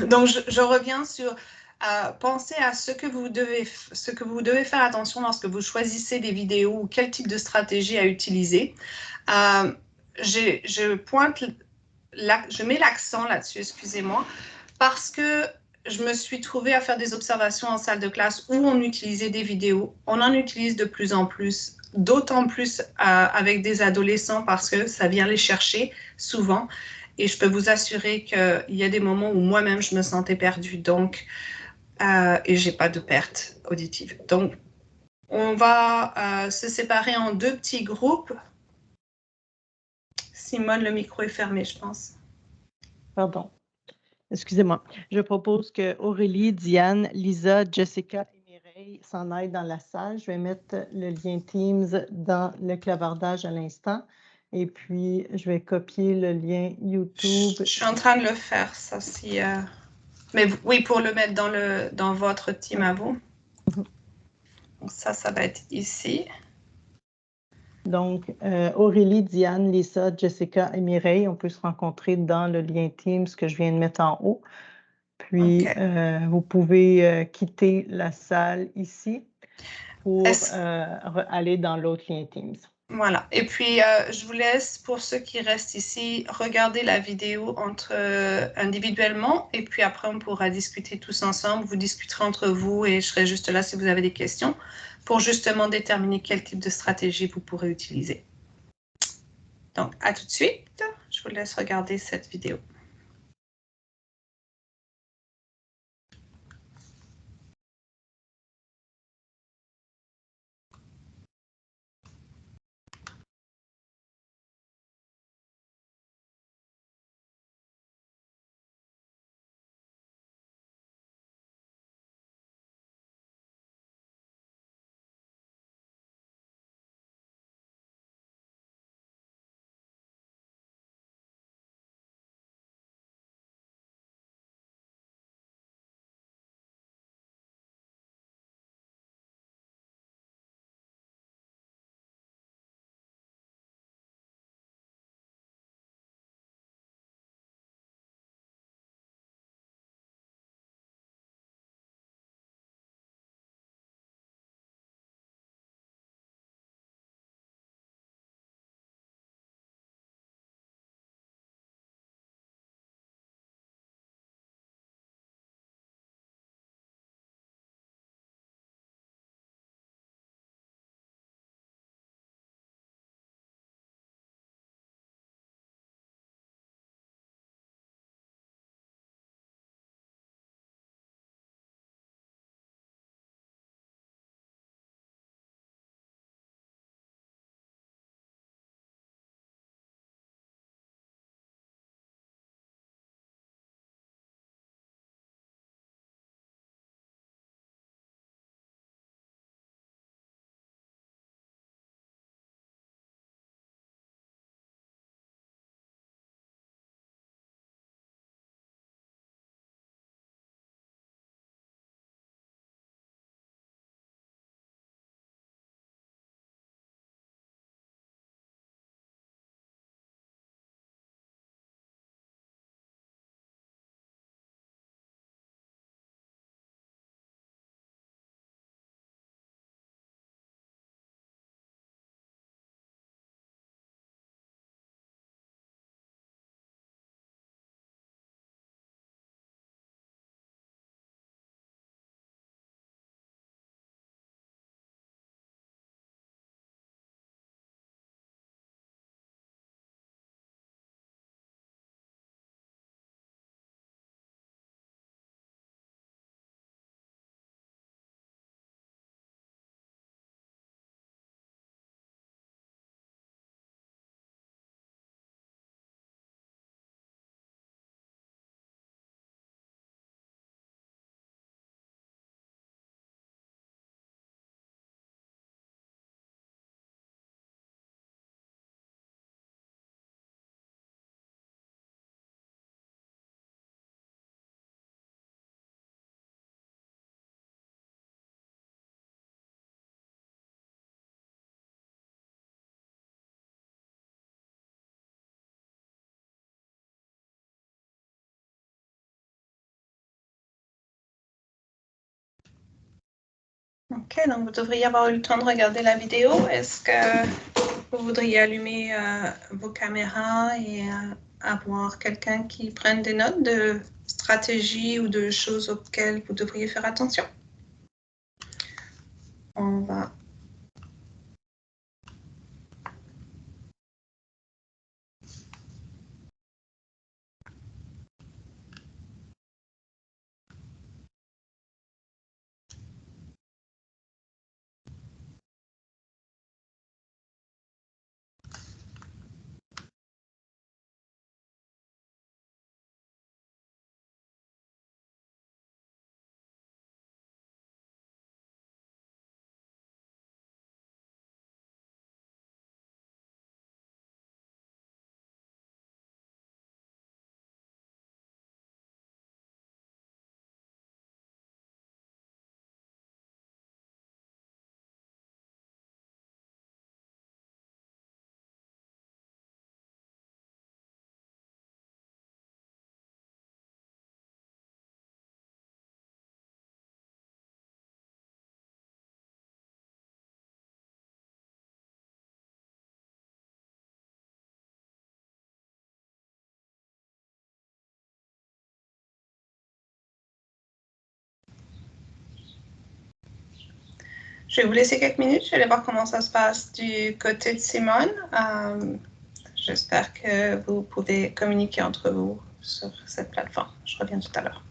donc je reviens sur penser à ce que vous devez faire attention lorsque vous choisissez des vidéos ou quel type de stratégie à utiliser. Je mets l'accent là-dessus, excusez-moi, parce que je me suis trouvée à faire des observations en salle de classe où on utilisait des vidéos. On en utilise de plus en plus, d'autant plus avec des adolescents parce que ça vient les chercher souvent. Et je peux vous assurer qu'il y a des moments où moi-même je me sentais perdue, donc, et j'ai pas de perte auditive. Donc, on va se séparer en 2 petits groupes. Simone, le micro est fermé, je pense. Pardon. Excusez-moi. Je propose que Aurélie, Diane, Lisa, Jessica et Mireille s'en aillent dans la salle. Je vais mettre le lien Teams dans le clavardage à l'instant. Et puis, je vais copier le lien YouTube. Je suis en train de le faire, ça, si... Mais oui, pour le mettre dans votre team à vous. Donc ça va être ici. Donc, Aurélie, Diane, Lisa, Jessica et Mireille, on peut se rencontrer dans le lien Teams que je viens de mettre en haut. Puis, vous pouvez quitter la salle ici pour aller dans l'autre lien Teams. Voilà. Et puis, je vous laisse, pour ceux qui restent ici, regarder la vidéo individuellement. Et puis après, on pourra discuter tous ensemble. Vous discuterez entre vous et je serai juste là si vous avez des questions pour justement déterminer quel type de stratégie vous pourrez utiliser. Donc, à tout de suite. Je vous laisse regarder cette vidéo. OK, donc vous devriez avoir eu le temps de regarder la vidéo. Est-ce que vous voudriez allumer vos caméras et avoir quelqu'un qui prenne des notes de stratégies ou de choses auxquelles vous devriez faire attention? On va... Je vais vous laisser quelques minutes. Je vais aller voir comment ça se passe du côté de Simone. J'espère que vous pouvez communiquer entre vous sur cette plateforme. Je reviens tout à l'heure.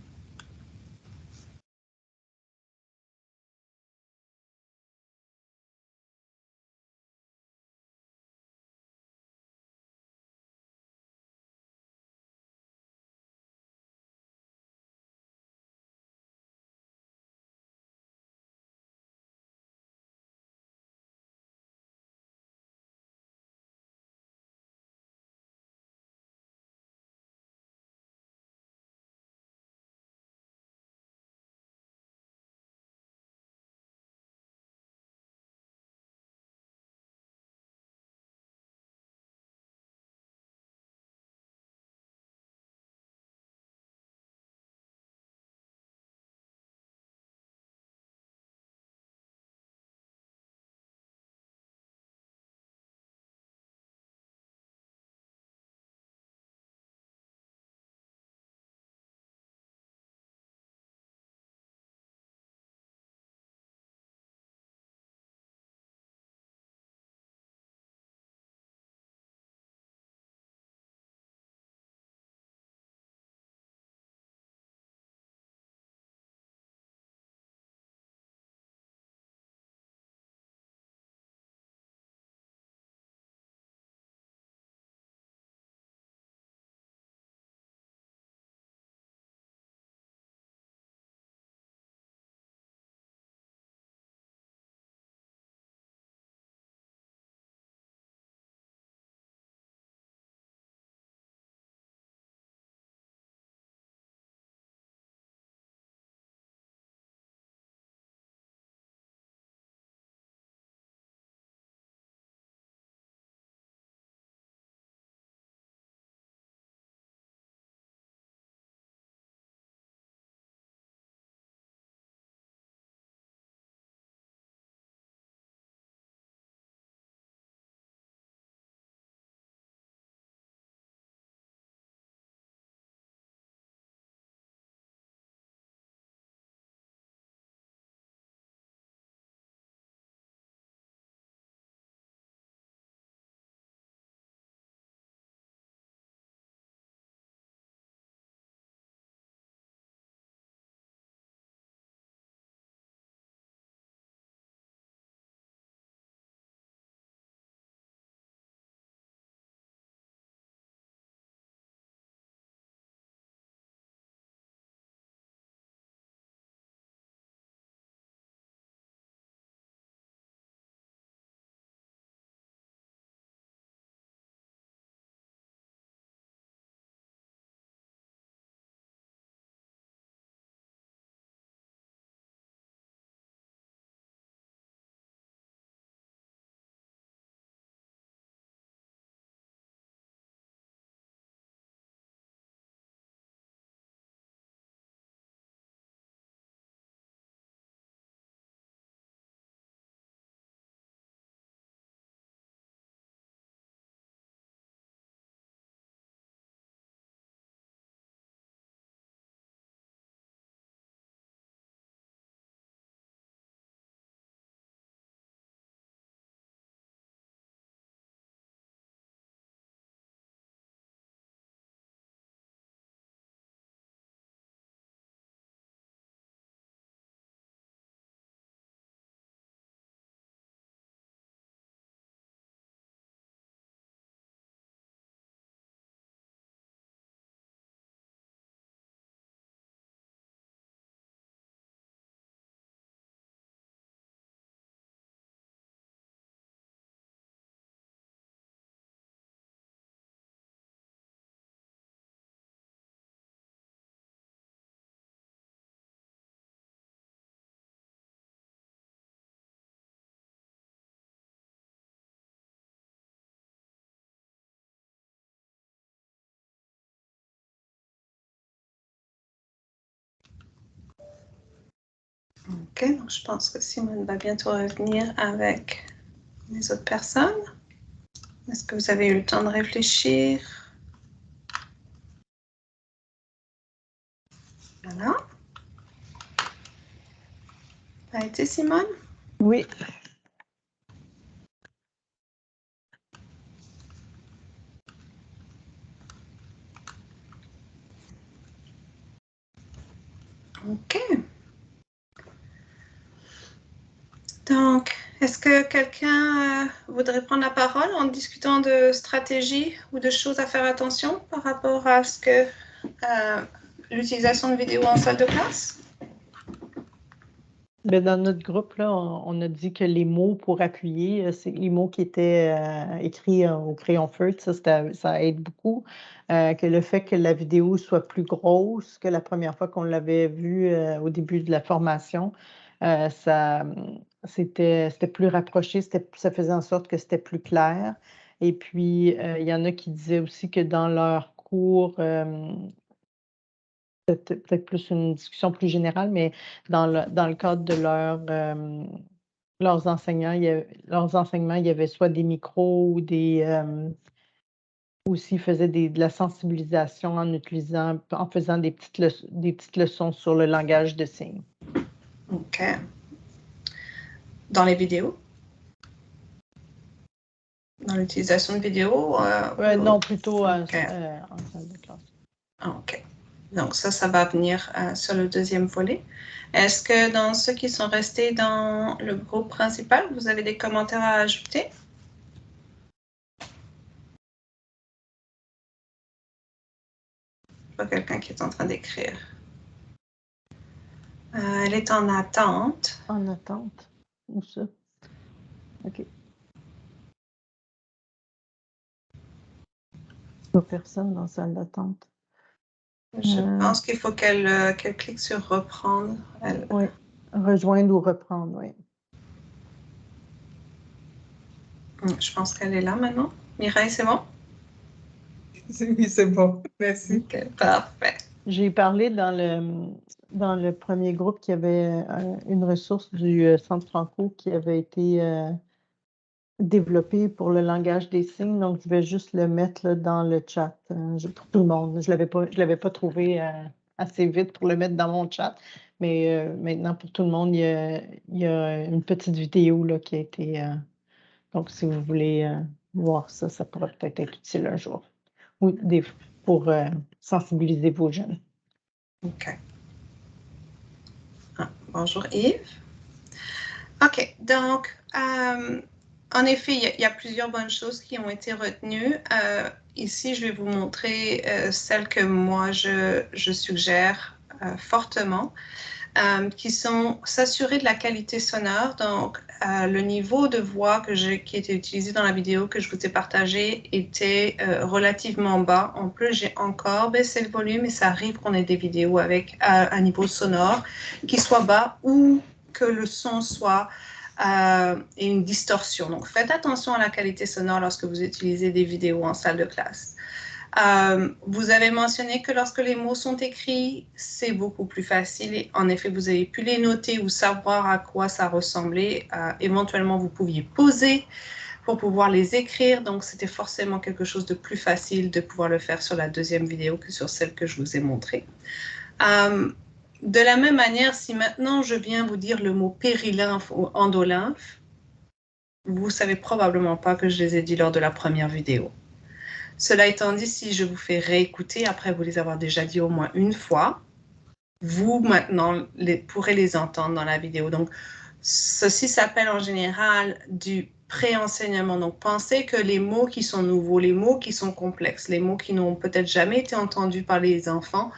OK, donc je pense que Simone va bientôt revenir avec les autres personnes. Est-ce que vous avez eu le temps de réfléchir? Voilà. Ça a été, Simone? Oui. OK. Donc, est-ce que quelqu'un voudrait prendre la parole en discutant de stratégie ou de choses à faire attention par rapport à ce que l'utilisation de vidéos en salle de classe? Ben, dans notre groupe, là, on a dit que les mots pour appuyer, c'est les mots qui étaient écrits au crayon feutre, ça aide beaucoup. Que le fait que la vidéo soit plus grosse que la première fois qu'on l'avait vue au début de la formation, c'était plus rapproché, ça faisait en sorte que c'était plus clair. Et puis, il y en a qui disaient aussi que dans leur cours, peut-être plus une discussion plus générale, mais dans le cadre de leurs enseignants, leurs enseignements, il y avait soit des micros ou ou s'ils faisaient de la sensibilisation en faisant des petites leçons sur le langage de signes. OK. Dans les vidéos? Dans l'utilisation de vidéos? Non, plutôt OK. en salle de classe. OK. Donc ça va venir sur le deuxième volet. Est-ce que dans ceux qui sont restés dans le groupe principal, vous avez des commentaires à ajouter? Je vois quelqu'un qui est en train d'écrire. Elle est en attente. En attente? Où ça? OK. Pas personne dans la salle d'attente. Je pense qu'il faut qu'elle clique sur reprendre. Oui, rejoindre ou reprendre, oui. Je pense qu'elle est là maintenant. Mireille, c'est bon? Oui, c'est bon. Merci. OK, parfait. J'ai parlé dans le premier groupe qu'il y avait une ressource du Centre Franco qui avait été développée pour le langage des signes. Donc, je vais juste le mettre là, dans le chat pour tout le monde. Je ne l'avais pas trouvé assez vite pour le mettre dans mon chat. Mais maintenant, pour tout le monde, il y a une petite vidéo là, qui a été... donc, si vous voulez voir ça, ça pourrait peut-être être utile un jour. Ou pour sensibiliser vos jeunes. OK. Bonjour Yves. OK, donc, en effet, il y a plusieurs bonnes choses qui ont été retenues. Ici, je vais vous montrer celles que moi, je suggère fortement, qui sont s'assurer de la qualité sonore. Donc, le niveau de voix qui était utilisé dans la vidéo que je vous ai partagée était relativement bas. En plus, j'ai encore baissé le volume et ça arrive qu'on ait des vidéos avec un niveau sonore qui soit bas ou que le son soit et une distorsion. Donc, faites attention à la qualité sonore lorsque vous utilisez des vidéos en salle de classe. Vous avez mentionné que lorsque les mots sont écrits, c'est beaucoup plus facile. Et en effet, vous avez pu les noter ou savoir à quoi ça ressemblait. Éventuellement, vous pouviez poser pour pouvoir les écrire. Donc, c'était forcément quelque chose de plus facile de pouvoir le faire sur la deuxième vidéo que sur celle que je vous ai montrée. De la même manière, si maintenant je viens vous dire le mot périlymphe ou endolymphe, vous ne savez probablement pas que je les ai dit lors de la première vidéo. Cela étant dit, si je vous fais réécouter, après vous les avoir déjà dit au moins une fois, vous maintenant pourrez les entendre dans la vidéo. Donc, ceci s'appelle en général du pré-enseignement. Donc, pensez que les mots qui sont nouveaux, les mots qui sont complexes, les mots qui n'ont peut-être jamais été entendus par les enfants,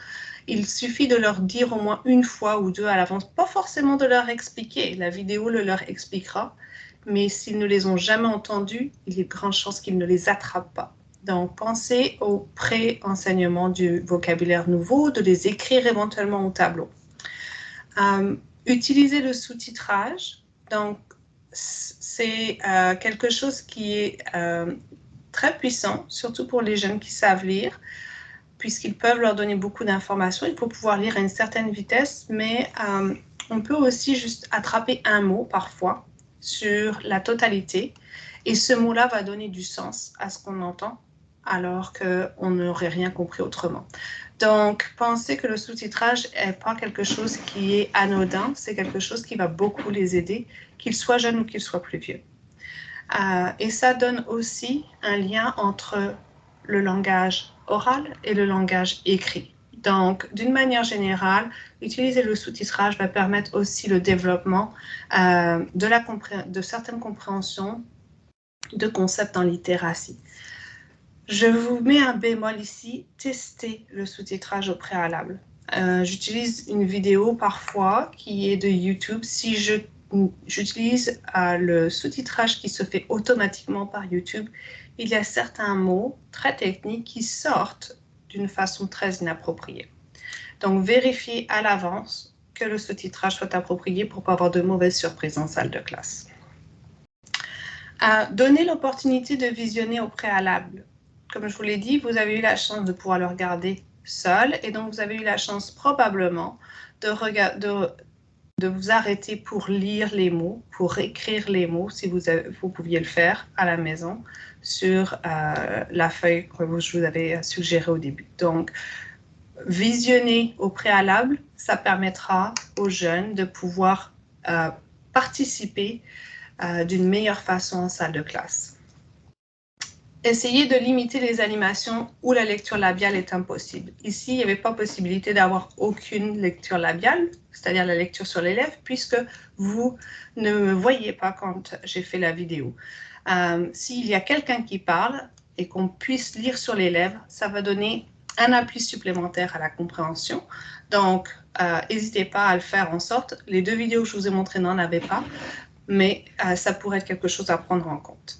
il suffit de leur dire au moins une fois ou deux à l'avance, pas forcément de leur expliquer. La vidéo le leur expliquera, mais s'ils ne les ont jamais entendus, il y a de grandes chances qu'ils ne les attrapent pas. Donc, pensez au pré-enseignement du vocabulaire nouveau, de les écrire éventuellement au tableau. Utilisez le sous-titrage. Donc, c'est quelque chose qui est très puissant, surtout pour les jeunes qui savent lire, puisqu'ils peuvent leur donner beaucoup d'informations. Il faut pouvoir lire à une certaine vitesse, mais on peut aussi juste attraper un mot parfois sur la totalité et ce mot-là va donner du sens à ce qu'on entend alors qu'on n'aurait rien compris autrement. Donc, pensez que le sous-titrage n'est pas quelque chose qui est anodin, c'est quelque chose qui va beaucoup les aider, qu'ils soient jeunes ou qu'ils soient plus vieux. Et ça donne aussi un lien entre le langage oral et le langage écrit. Donc, d'une manière générale, utiliser le sous-titrage va permettre aussi le développement de certaines compréhensions de concepts en littératie. Je vous mets un bémol ici, testez le sous-titrage au préalable. J'utilise une vidéo parfois qui est de YouTube. Si j'utilise le sous-titrage qui se fait automatiquement par YouTube, il y a certains mots très techniques qui sortent d'une façon très inappropriée. Donc, vérifiez à l'avance que le sous-titrage soit approprié pour ne pas avoir de mauvaises surprises en salle de classe. Donnez l'opportunité de visionner au préalable. Comme je vous l'ai dit, vous avez eu la chance de pouvoir le regarder seul et donc vous avez eu la chance probablement de vous arrêter pour lire les mots, pour écrire les mots si vous pouviez le faire à la maison sur la feuille que je vous avais suggérée au début. Donc, visionner au préalable, ça permettra aux jeunes de pouvoir participer d'une meilleure façon en salle de classe. Essayez de limiter les animations où la lecture labiale est impossible. Ici, il n'y avait pas possibilité d'avoir aucune lecture labiale, c'est-à-dire la lecture sur les lèvres, puisque vous ne me voyez pas quand j'ai fait la vidéo. S'il y a quelqu'un qui parle et qu'on puisse lire sur les lèvres, ça va donner un appui supplémentaire à la compréhension. Donc, n'hésitez pas à le faire en sorte. Les deux vidéos que je vous ai montrées n'en avaient pas, mais ça pourrait être quelque chose à prendre en compte.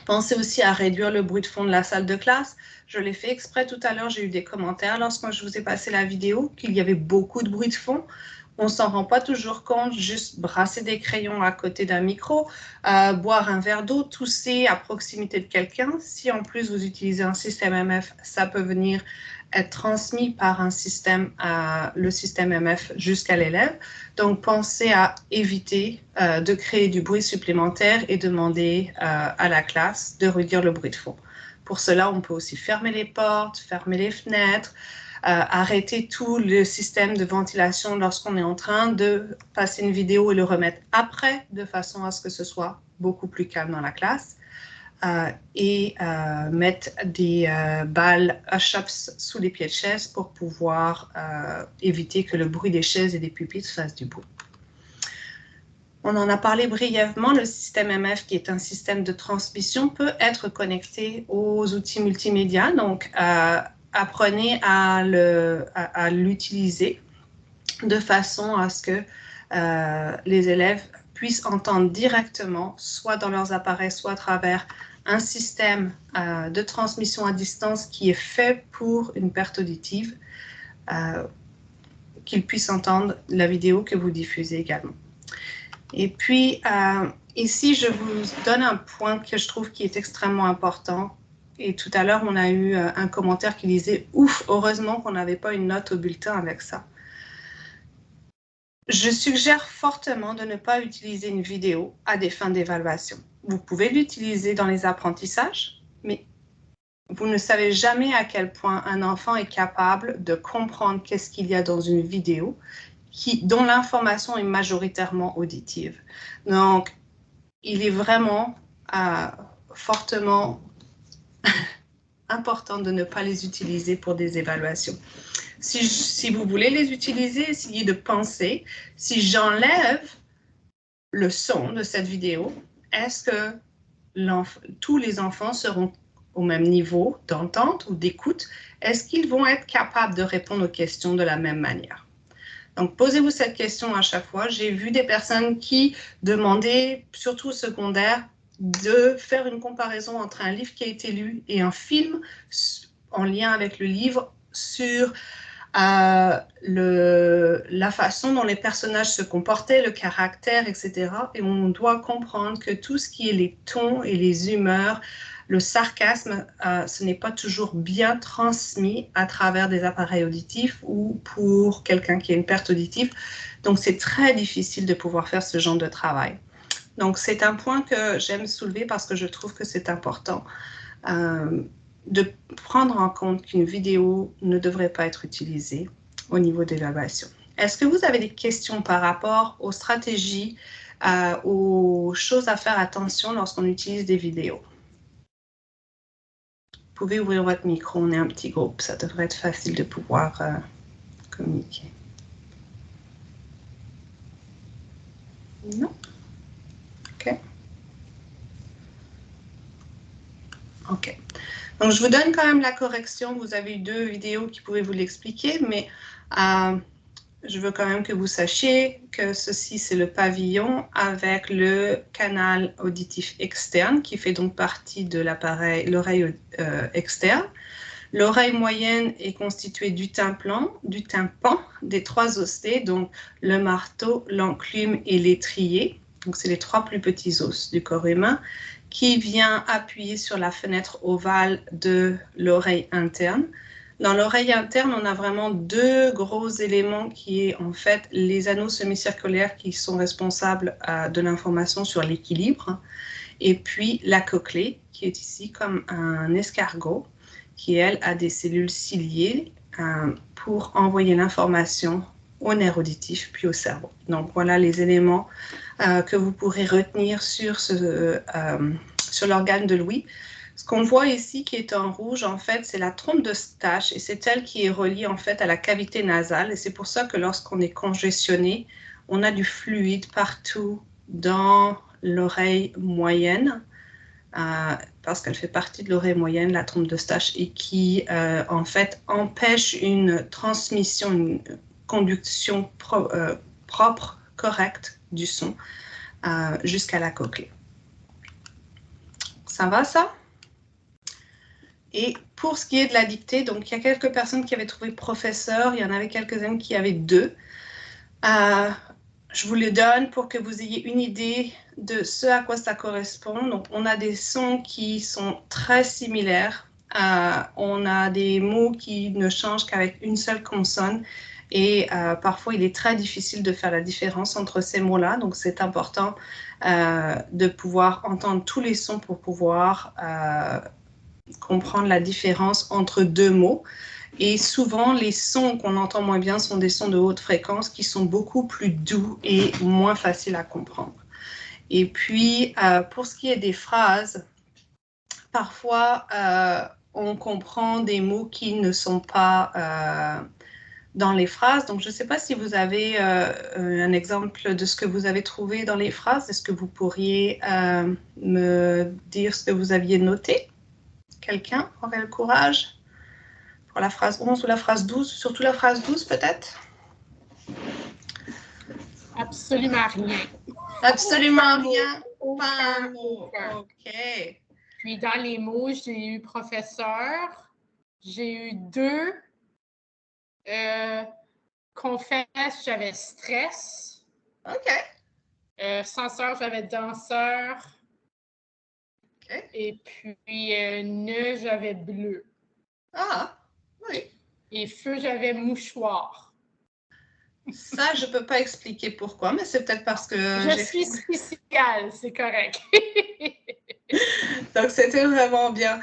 Pensez aussi à réduire le bruit de fond de la salle de classe. Je l'ai fait exprès tout à l'heure, j'ai eu des commentaires lorsque je vous ai passé la vidéo qu'il y avait beaucoup de bruit de fond. On ne s'en rend pas toujours compte, juste brasser des crayons à côté d'un micro, boire un verre d'eau, tousser à proximité de quelqu'un. Si en plus vous utilisez un système MF, ça peut venir être transmis par un système, le système MF jusqu'à l'élève. Donc, pensez à éviter de créer du bruit supplémentaire et demander à la classe de réduire le bruit de fond. Pour cela, on peut aussi fermer les portes, fermer les fenêtres, arrêter tout le système de ventilation lorsqu'on est en train de passer une vidéo et le remettre après, de façon à ce que ce soit beaucoup plus calme dans la classe. Et mettre des balles hush-ups sous les pieds de chaise pour pouvoir éviter que le bruit des chaises et des pupitres fasse du bruit. On en a parlé brièvement, le système MF, qui est un système de transmission, peut être connecté aux outils multimédia. Donc, apprenez à l'utiliser de façon à ce que les élèves puissent entendre directement, soit dans leurs appareils, soit à travers un système de transmission à distance qui est fait pour une perte auditive, qu'ils puissent entendre la vidéo que vous diffusez également. Et puis, ici, je vous donne un point que je trouve qui est extrêmement important. Et tout à l'heure, on a eu un commentaire qui disait « Ouf, heureusement qu'on n'avait pas une note au bulletin avec ça ». Je suggère fortement de ne pas utiliser une vidéo à des fins d'évaluation. Vous pouvez l'utiliser dans les apprentissages, mais vous ne savez jamais à quel point un enfant est capable de comprendre qu'est-ce qu'il y a dans une vidéo dont l'information est majoritairement auditive. Donc, il est vraiment fortement important de ne pas les utiliser pour des évaluations. Si vous voulez les utiliser, essayez de penser, si j'enlève le son de cette vidéo, est-ce que tous les enfants seront au même niveau d'entente ou d'écoute? Est-ce qu'ils vont être capables de répondre aux questions de la même manière? Donc, posez-vous cette question à chaque fois. J'ai vu des personnes qui demandaient, surtout au secondaire, de faire une comparaison entre un livre qui a été lu et un film en lien avec le livre sur la façon dont les personnages se comportaient, le caractère, etc. Et on doit comprendre que tout ce qui est les tons et les humeurs, le sarcasme, ce n'est pas toujours bien transmis à travers des appareils auditifs ou pour quelqu'un qui a une perte auditive. Donc, c'est très difficile de pouvoir faire ce genre de travail. Donc, c'est un point que j'aime soulever parce que je trouve que c'est important de prendre en compte qu'une vidéo ne devrait pas être utilisée au niveau d'évaluation. Est-ce que vous avez des questions par rapport aux stratégies, aux choses à faire attention lorsqu'on utilise des vidéos? Vous pouvez ouvrir votre micro, on est un petit groupe, ça devrait être facile de pouvoir communiquer. Non? OK. OK. Donc, je vous donne quand même la correction. Vous avez eu 2 vidéos qui pouvaient vous l'expliquer, mais je veux quand même que vous sachiez que ceci, c'est le pavillon avec le canal auditif externe qui fait donc partie de l'appareil, l'oreille externe. L'oreille moyenne est constituée du tympan, des 3 osselets, donc le marteau, l'enclume et l'étrier. Donc, c'est les 3 plus petits os du corps humain qui vient appuyer sur la fenêtre ovale de l'oreille interne. Dans l'oreille interne, on a vraiment 2 gros éléments qui est en fait les anneaux semi-circulaires qui sont responsables de l'information sur l'équilibre. Et puis la cochlée qui est ici comme un escargot qui, elle, a des cellules ciliées pour envoyer l'information au nerf auditif puis au cerveau. Donc voilà les éléments que vous pourrez retenir sur l'organe de l'ouïe. Ce qu'on voit ici qui est en rouge, en fait, c'est la trompe d'Eustache et c'est elle qui est reliée en fait à la cavité nasale. Et c'est pour ça que lorsqu'on est congestionné, on a du fluide partout dans l'oreille moyenne, parce qu'elle fait partie de l'oreille moyenne, la trompe d'Eustache, et qui en fait empêche une transmission, une conduction propre, correcte du son jusqu'à la cochlée. Ça va, ça? Et pour ce qui est de la dictée, donc il y a quelques personnes qui avaient trouvé professeur, il y en avait quelques-unes qui avaient 2. Je vous le donne pour que vous ayez une idée de ce à quoi ça correspond. Donc, on a des sons qui sont très similaires. On a des mots qui ne changent qu'avec une seule consonne. Et parfois, il est très difficile de faire la différence entre ces mots-là. Donc, c'est important de pouvoir entendre tous les sons pour pouvoir comprendre la différence entre 2 mots. Et souvent, les sons qu'on entend moins bien sont des sons de haute fréquence qui sont beaucoup plus doux et moins faciles à comprendre. Et puis, pour ce qui est des phrases, parfois, on comprend des mots qui ne sont pas dans les phrases. Donc, je ne sais pas si vous avez un exemple de ce que vous avez trouvé dans les phrases. Est-ce que vous pourriez me dire ce que vous aviez noté? Quelqu'un aurait le courage? Pour la phrase 11 ou la phrase 12, surtout la phrase 12 peut-être? Absolument rien. Absolument rien. Pas un mot. OK. Puis dans les mots, j'ai eu professeur, j'ai eu 2. Confesse, j'avais stress. OK. Censeur, j'avais danseur. OK. Et puis ne, j'avais bleu. Ah, oui. Et feu, j'avais mouchoir. Ça, je ne peux pas expliquer pourquoi, mais c'est peut-être parce que je suis spéciale, c'est correct. Donc, c'était vraiment bien.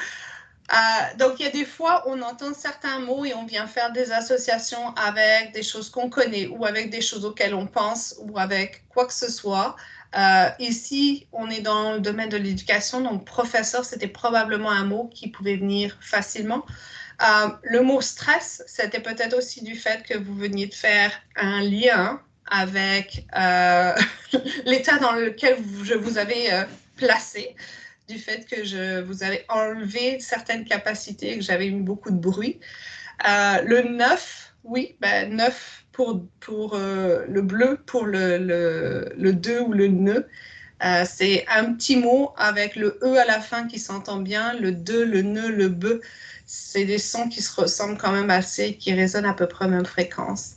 Donc, il y a des fois, on entend certains mots et on vient faire des associations avec des choses qu'on connaît ou avec des choses auxquelles on pense ou avec quoi que ce soit. Ici, on est dans le domaine de l'éducation, donc professeur, c'était probablement un mot qui pouvait venir facilement. Le mot stress, c'était peut-être aussi du fait que vous veniez de faire un lien avec l'état dans lequel je vous avais placé, du fait que je vous avais enlevé certaines capacités, que j'avais eu beaucoup de bruit. Le 9, oui, 9 pour le bleu, pour le 2 ou le ne. C'est un petit mot avec le E à la fin qui s'entend bien, le 2, le ne, le be. C'est des sons qui se ressemblent quand même assez, qui résonnent à peu près à la même fréquence.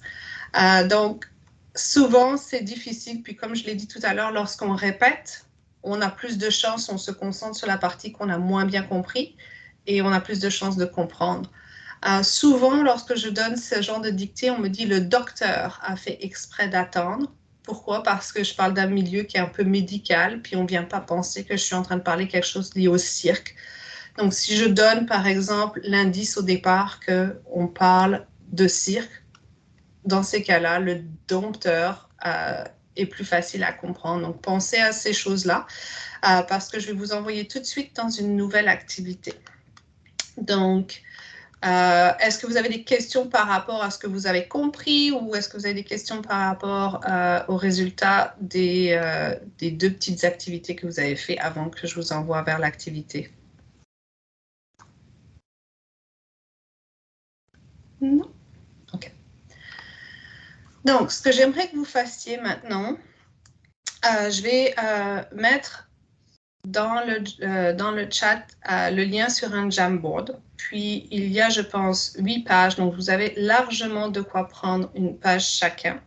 Donc, souvent, c'est difficile. Puis comme je l'ai dit tout à l'heure, lorsqu'on répète, on a plus de chances, on se concentre sur la partie qu'on a moins bien compris et on a plus de chances de comprendre. Souvent, lorsque je donne ce genre de dictée, on me dit le docteur a fait exprès d'attendre. Pourquoi? Parce que je parle d'un milieu qui est un peu médical, puis on ne vient pas penser que je suis en train de parler quelque chose lié au cirque. Donc, si je donne, par exemple, l'indice au départ qu'on parle de cirque, dans ces cas-là, le dompteur est plus facile à comprendre. Donc, pensez à ces choses-là parce que je vais vous envoyer tout de suite dans une nouvelle activité. Donc, est-ce que vous avez des questions par rapport à ce que vous avez compris ou est-ce que vous avez des questions par rapport aux résultats des 2 petites activités que vous avez fait avant que je vous envoie vers l'activité? Non? OK. Donc, ce que j'aimerais que vous fassiez maintenant, je vais mettre dans le chat le lien sur un Jamboard. Puis, il y a, je pense, 8 pages. Donc, vous avez largement de quoi prendre une page chacun.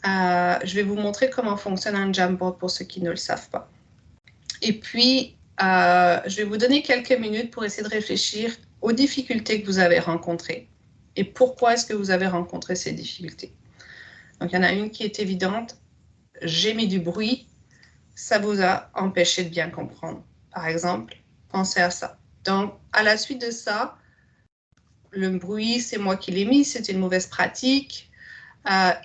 Je vais vous montrer comment fonctionne un Jamboard pour ceux qui ne le savent pas. Et puis, je vais vous donner quelques minutes pour essayer de réfléchir aux difficultés que vous avez rencontrées et pourquoi est-ce que vous avez rencontré ces difficultés. Donc, il y en a une qui est évidente. J'ai mis du bruit. Ça vous a empêché de bien comprendre. Par exemple, pensez à ça. Donc, à la suite de ça, le bruit, c'est moi qui l'ai mis, c'est une mauvaise pratique.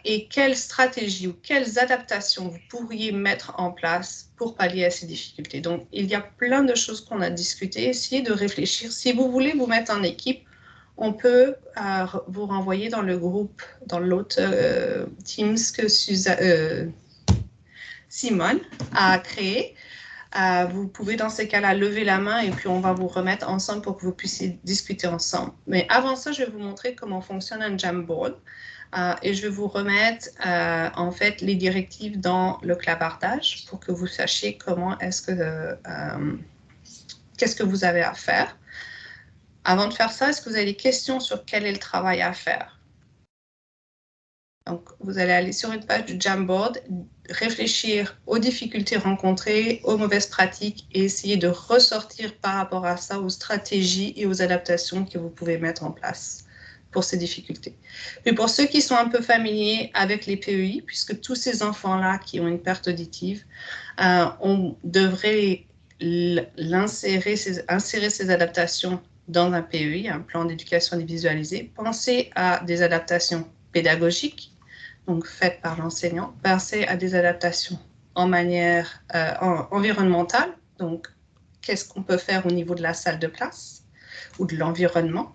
Et quelles stratégies ou quelles adaptations vous pourriez mettre en place pour pallier à ces difficultés. Donc, il y a plein de choses qu'on a discutées. Essayez de réfléchir. Si vous voulez vous mettre en équipe, on peut vous renvoyer dans le groupe, dans l'autre Teams que Simone a créé. Vous pouvez dans ces cas-là lever la main et puis on va vous remettre ensemble pour que vous puissiez discuter ensemble. Mais avant ça, je vais vous montrer comment fonctionne un Jamboard et je vais vous remettre en fait les directives dans le clavardage pour que vous sachiez comment est-ce que qu'est-ce que vous avez à faire. Avant de faire ça, est-ce que vous avez des questions sur quel est le travail à faire? Donc, vous allez aller sur une page du Jamboard, réfléchir aux difficultés rencontrées, aux mauvaises pratiques et essayer de ressortir par rapport à ça aux stratégies et aux adaptations que vous pouvez mettre en place pour ces difficultés. Puis pour ceux qui sont un peu familiers avec les PEI, puisque tous ces enfants-là qui ont une perte auditive, on devrait insérer ces adaptations dans un PEI, un plan d'éducation visualisé. Pensez à des adaptations pédagogiques, donc faites par l'enseignant. Pensez à des adaptations en manière environnementale, donc qu'est-ce qu'on peut faire au niveau de la salle de classe ou de l'environnement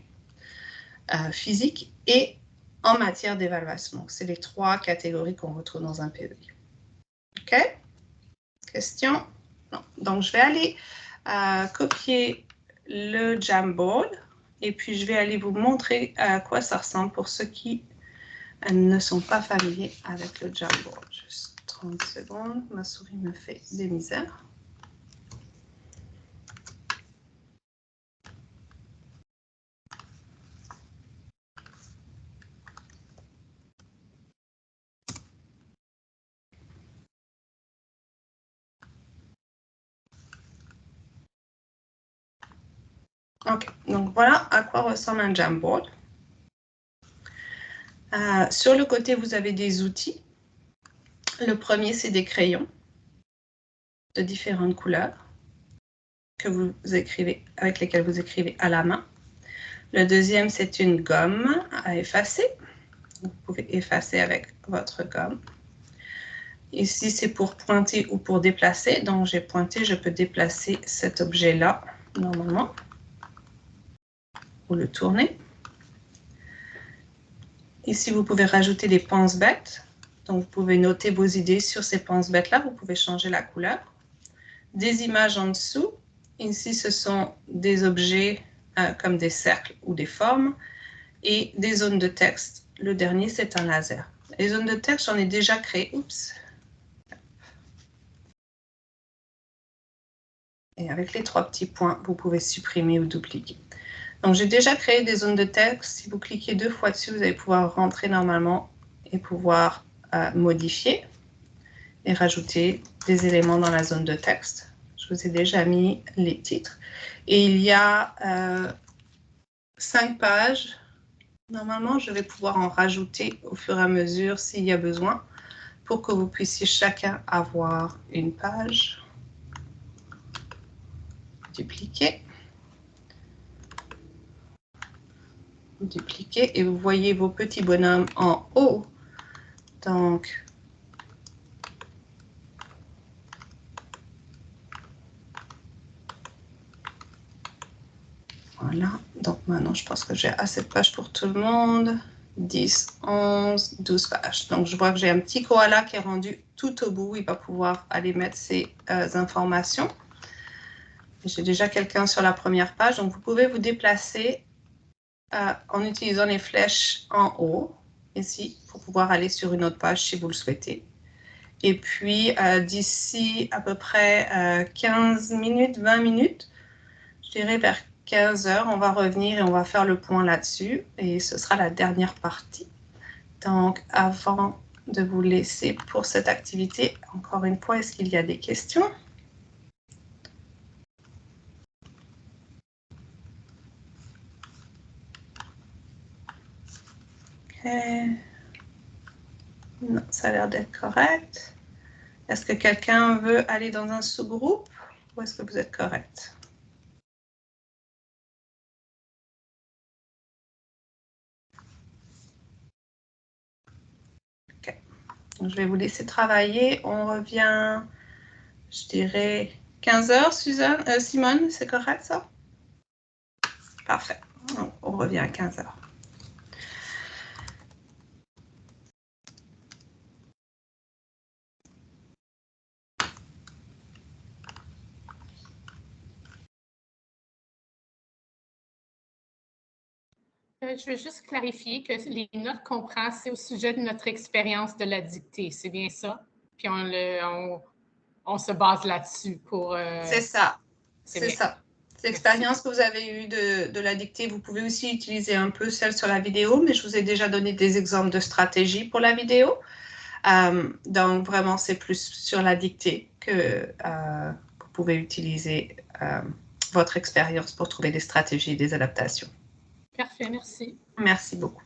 physique et en matière d'évaluation. C'est les 3 catégories qu'on retrouve dans un PEI. OK? Question? Non. Donc, je vais aller copier le Jamboard et puis je vais aller vous montrer à quoi ça ressemble pour ceux qui ne sont pas familiers avec le Jamboard. Juste 30 secondes, ma souris me fait des misères. OK, donc voilà à quoi ressemble un Jamboard. Sur le côté, vous avez des outils. Le premier, c'est des crayons de différentes couleurs que vous écrivez, avec lesquels vous écrivez à la main. Le deuxième, c'est une gomme à effacer. Vous pouvez effacer avec votre gomme. Ici, c'est pour pointer ou pour déplacer. Donc, j'ai pointé, je peux déplacer cet objet-là, normalement, ou le tourner. Ici, vous pouvez rajouter des pense-bêtes. Donc, vous pouvez noter vos idées sur ces pense-bêtes-là. Vous pouvez changer la couleur. Des images en dessous. Ici, ce sont des objets comme des cercles ou des formes. Et des zones de texte. Le dernier, c'est un laser. Les zones de texte, j'en ai déjà créé. Oups. Et avec les 3 petits points, vous pouvez supprimer ou dupliquer. Donc, j'ai déjà créé des zones de texte. Si vous cliquez 2 fois dessus, vous allez pouvoir rentrer normalement et pouvoir modifier. et rajouter des éléments dans la zone de texte. Je vous ai déjà mis les titres. Et il y a 5 pages. Normalement, je vais pouvoir en rajouter au fur et à mesure s'il y a besoin pour que vous puissiez chacun avoir une page. Dupliquer. Dupliquer et vous voyez vos petits bonhommes en haut. Donc, voilà. Donc maintenant, je pense que j'ai assez de pages pour tout le monde. 10, 11, 12 pages. Donc, je vois que j'ai un petit koala qui est rendu tout au bout. Il va pouvoir aller mettre ses informations. J'ai déjà quelqu'un sur la première page. Donc, vous pouvez vous déplacer en utilisant les flèches en haut, ici, pour pouvoir aller sur une autre page si vous le souhaitez. Et puis, d'ici à peu près 15 minutes, 20 minutes, je dirais vers 15 heures, on va revenir et on va faire le point là-dessus. Et ce sera la dernière partie. Donc, avant de vous laisser pour cette activité, encore une fois, est-ce qu'il y a des questions? Ok. Non, ça a l'air d'être correct. Est-ce que quelqu'un veut aller dans un sous-groupe ou est-ce que vous êtes correct? Ok. Donc, je vais vous laisser travailler. On revient, je dirais, 15 heures, Simone, c'est correct ça? Parfait. Donc, on revient à 15 heures. Je veux juste clarifier que les notes qu'on prend, c'est au sujet de notre expérience de la dictée. C'est bien ça? Puis on se base là-dessus pour... C'est ça. C'est ça. L'expérience que vous avez eue de la dictée, vous pouvez aussi utiliser un peu celle sur la vidéo, mais je vous ai déjà donné des exemples de stratégies pour la vidéo. Donc, vraiment, c'est plus sur la dictée que vous pouvez utiliser votre expérience pour trouver des stratégies et des adaptations. Parfait, merci. Merci beaucoup.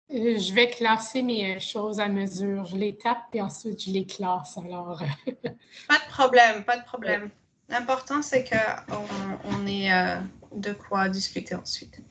Je vais classer mes choses à mesure. Je les tape et ensuite je les classe. Alors, Pas de problème, pas de problème. L'important, c'est qu'on ait de quoi discuter ensuite.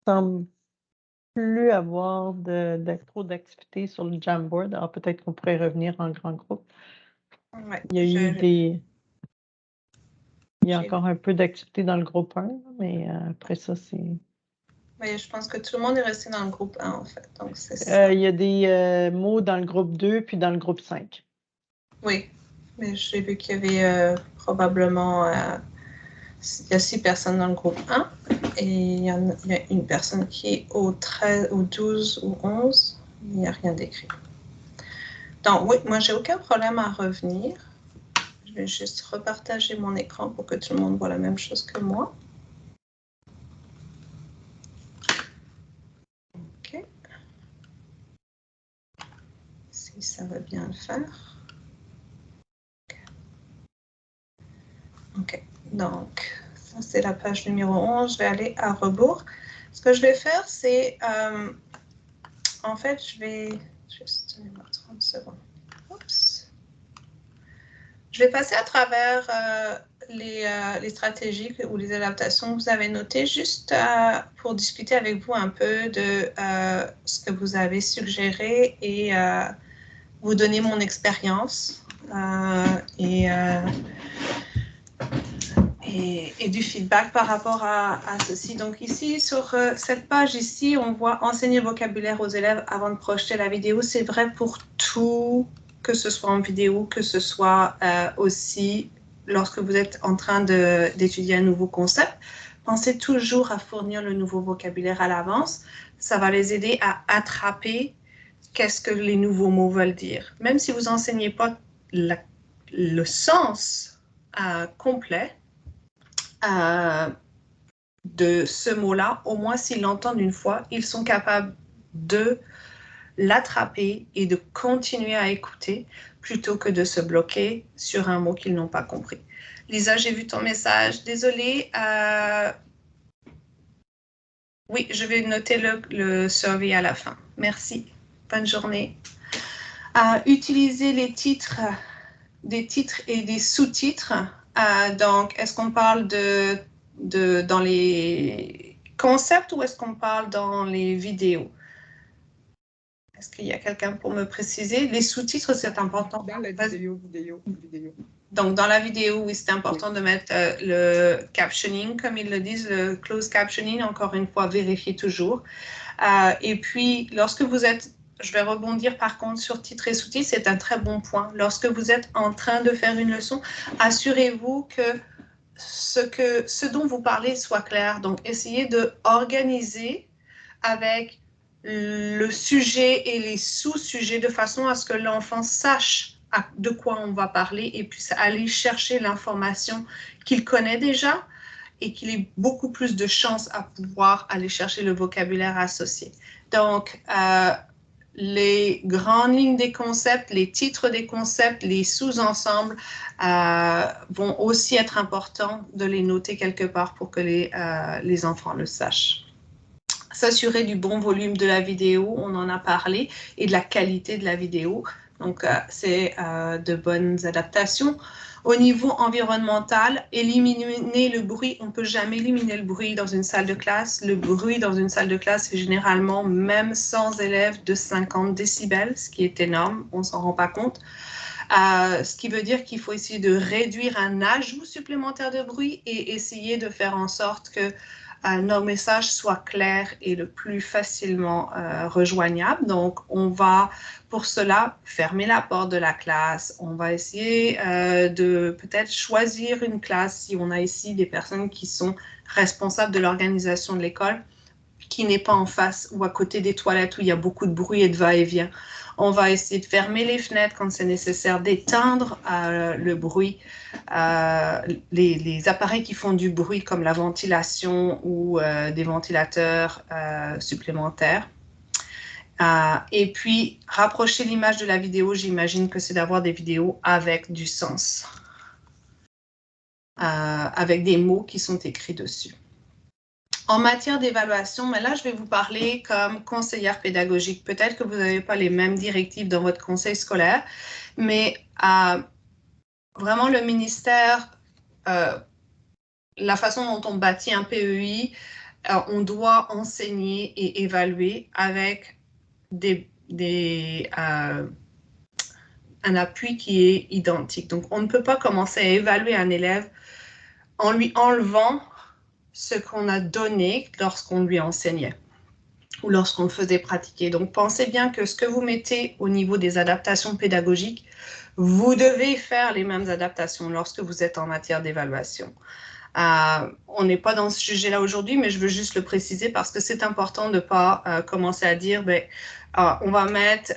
semble plus avoir trop d'activités sur le Jamboard. Alors, peut-être qu'on pourrait revenir en grand groupe. Ouais, Il y a eu Il y a encore un peu d'activité dans le groupe 1, mais après ça, c'est... Oui, je pense que tout le monde est resté dans le groupe 1, en fait. Donc, c'est ça. Il y a des mots dans le groupe 2 puis dans le groupe 5. Oui, mais j'ai vu qu'il y avait probablement... il y a 6 personnes dans le groupe 1 et il y a une personne qui est au 13, au 12 ou 11. Il n'y a rien d'écrit. Donc, oui, moi, j'ai aucun problème à revenir. Je vais juste repartager mon écran pour que tout le monde voit la même chose que moi. OK. Si ça va bien le faire. OK. Donc, ça, c'est la page numéro 11. Je vais aller à rebours. Ce que je vais faire, c'est... en fait, je vais... Juste 30 secondes. Oups. Je vais passer à travers les stratégies ou les adaptations que vous avez notées, juste pour discuter avec vous un peu de ce que vous avez suggéré et vous donner mon expérience et du feedback par rapport à ceci. Donc ici, sur cette page ici, on voit enseigner le vocabulaire aux élèves avant de projeter la vidéo. C'est vrai pour tout, que ce soit en vidéo, que ce soit aussi lorsque vous êtes en train d'étudier un nouveau concept. Pensez toujours à fournir le nouveau vocabulaire à l'avance. Ça va les aider à attraper qu'est-ce que les nouveaux mots veulent dire. Même si vous n'enseignez pas le sens complet, de ce mot-là, au moins s'ils l'entendent une fois, ils sont capables de l'attraper et de continuer à écouter plutôt que de se bloquer sur un mot qu'ils n'ont pas compris. Lisa, j'ai vu ton message. Désolée. Oui, je vais noter le survey à la fin. Merci. Bonne journée. Utiliser les titres, des titres et des sous-titres. Donc, est-ce qu'on parle dans les concepts ou est-ce qu'on parle dans les vidéos? Est-ce qu'il y a quelqu'un pour me préciser? Les sous-titres, c'est important. Dans la vidéo. Donc, dans la vidéo, oui, c'est important de mettre le captioning, comme ils le disent, le closed captioning. Encore une fois, vérifiez toujours. Et puis, lorsque vous êtes... Je vais rebondir par contre sur titre et sous-titre, c'est un très bon point. Lorsque vous êtes en train de faire une leçon, assurez-vous que ce dont vous parlez soit clair. Donc, essayez d'organiser avec le sujet et les sous-sujets de façon à ce que l'enfant sache de quoi on va parler et puisse aller chercher l'information qu'il connaît déjà et qu'il ait beaucoup plus de chances à pouvoir aller chercher le vocabulaire associé. Donc, les grandes lignes des concepts, les titres des concepts, les sous-ensembles vont aussi être importants de les noter quelque part pour que les enfants le sachent. S'assurer du bon volume de la vidéo, on en a parlé, et de la qualité de la vidéo. Donc, c'est de bonnes adaptations. Au niveau environnemental, éliminer le bruit. On ne peut jamais éliminer le bruit dans une salle de classe. Le bruit dans une salle de classe est généralement, même sans élèves, de 50 décibels, ce qui est énorme, on ne s'en rend pas compte. Ce qui veut dire qu'il faut essayer de réduire un ajout supplémentaire de bruit et essayer de faire en sorte que nos messages soient clairs et le plus facilement rejoignables. Donc, on va pour cela fermer la porte de la classe. On va essayer de peut-être choisir une classe si on a ici des personnes qui sont responsables de l'organisation de l'école, qui n'est pas en face ou à côté des toilettes où il y a beaucoup de bruit et de va-et-vient. On va essayer de fermer les fenêtres quand c'est nécessaire, d'éteindre le bruit. Les appareils qui font du bruit comme la ventilation ou des ventilateurs supplémentaires. Et puis, rapprocher l'image de la vidéo, j'imagine que c'est d'avoir des vidéos avec du sens, avec des mots qui sont écrits dessus. En matière d'évaluation, mais là, je vais vous parler comme conseillère pédagogique. Peut-être que vous n'avez pas les mêmes directives dans votre conseil scolaire, mais vraiment, le ministère, la façon dont on bâtit un PEI on doit enseigner et évaluer avec un appui qui est identique. Donc, on ne peut pas commencer à évaluer un élève en lui enlevant ce qu'on a donné lorsqu'on lui enseignait ou lorsqu'on le faisait pratiquer. Donc, pensez bien que ce que vous mettez au niveau des adaptations pédagogiques, vous devez faire les mêmes adaptations lorsque vous êtes en matière d'évaluation. On n'est pas dans ce sujet-là aujourd'hui, mais je veux juste le préciser parce que c'est important de ne pas commencer à dire on va mettre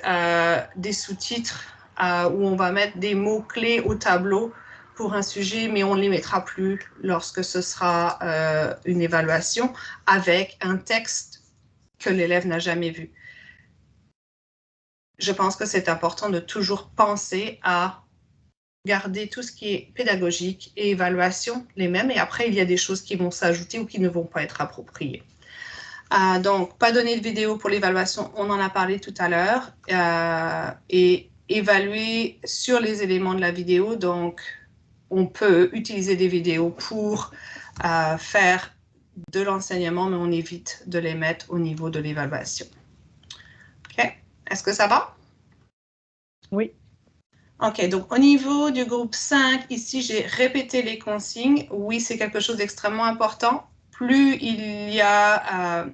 des sous-titres ou on va mettre des mots-clés au tableau pour un sujet, mais on ne les mettra plus lorsque ce sera une évaluation avec un texte que l'élève n'a jamais vu. Je pense que c'est important de toujours penser à garder tout ce qui est pédagogique et évaluation les mêmes, et après, il y a des choses qui vont s'ajouter ou qui ne vont pas être appropriées. Donc, pas donner de vidéo pour l'évaluation, on en a parlé tout à l'heure, et évaluer sur les éléments de la vidéo. Donc, on peut utiliser des vidéos pour faire de l'enseignement, mais on évite de les mettre au niveau de l'évaluation. OK? Est-ce que ça va? Oui. OK, donc au niveau du groupe 5, ici, j'ai répété les consignes. Oui, c'est quelque chose d'extrêmement important. Plus il y a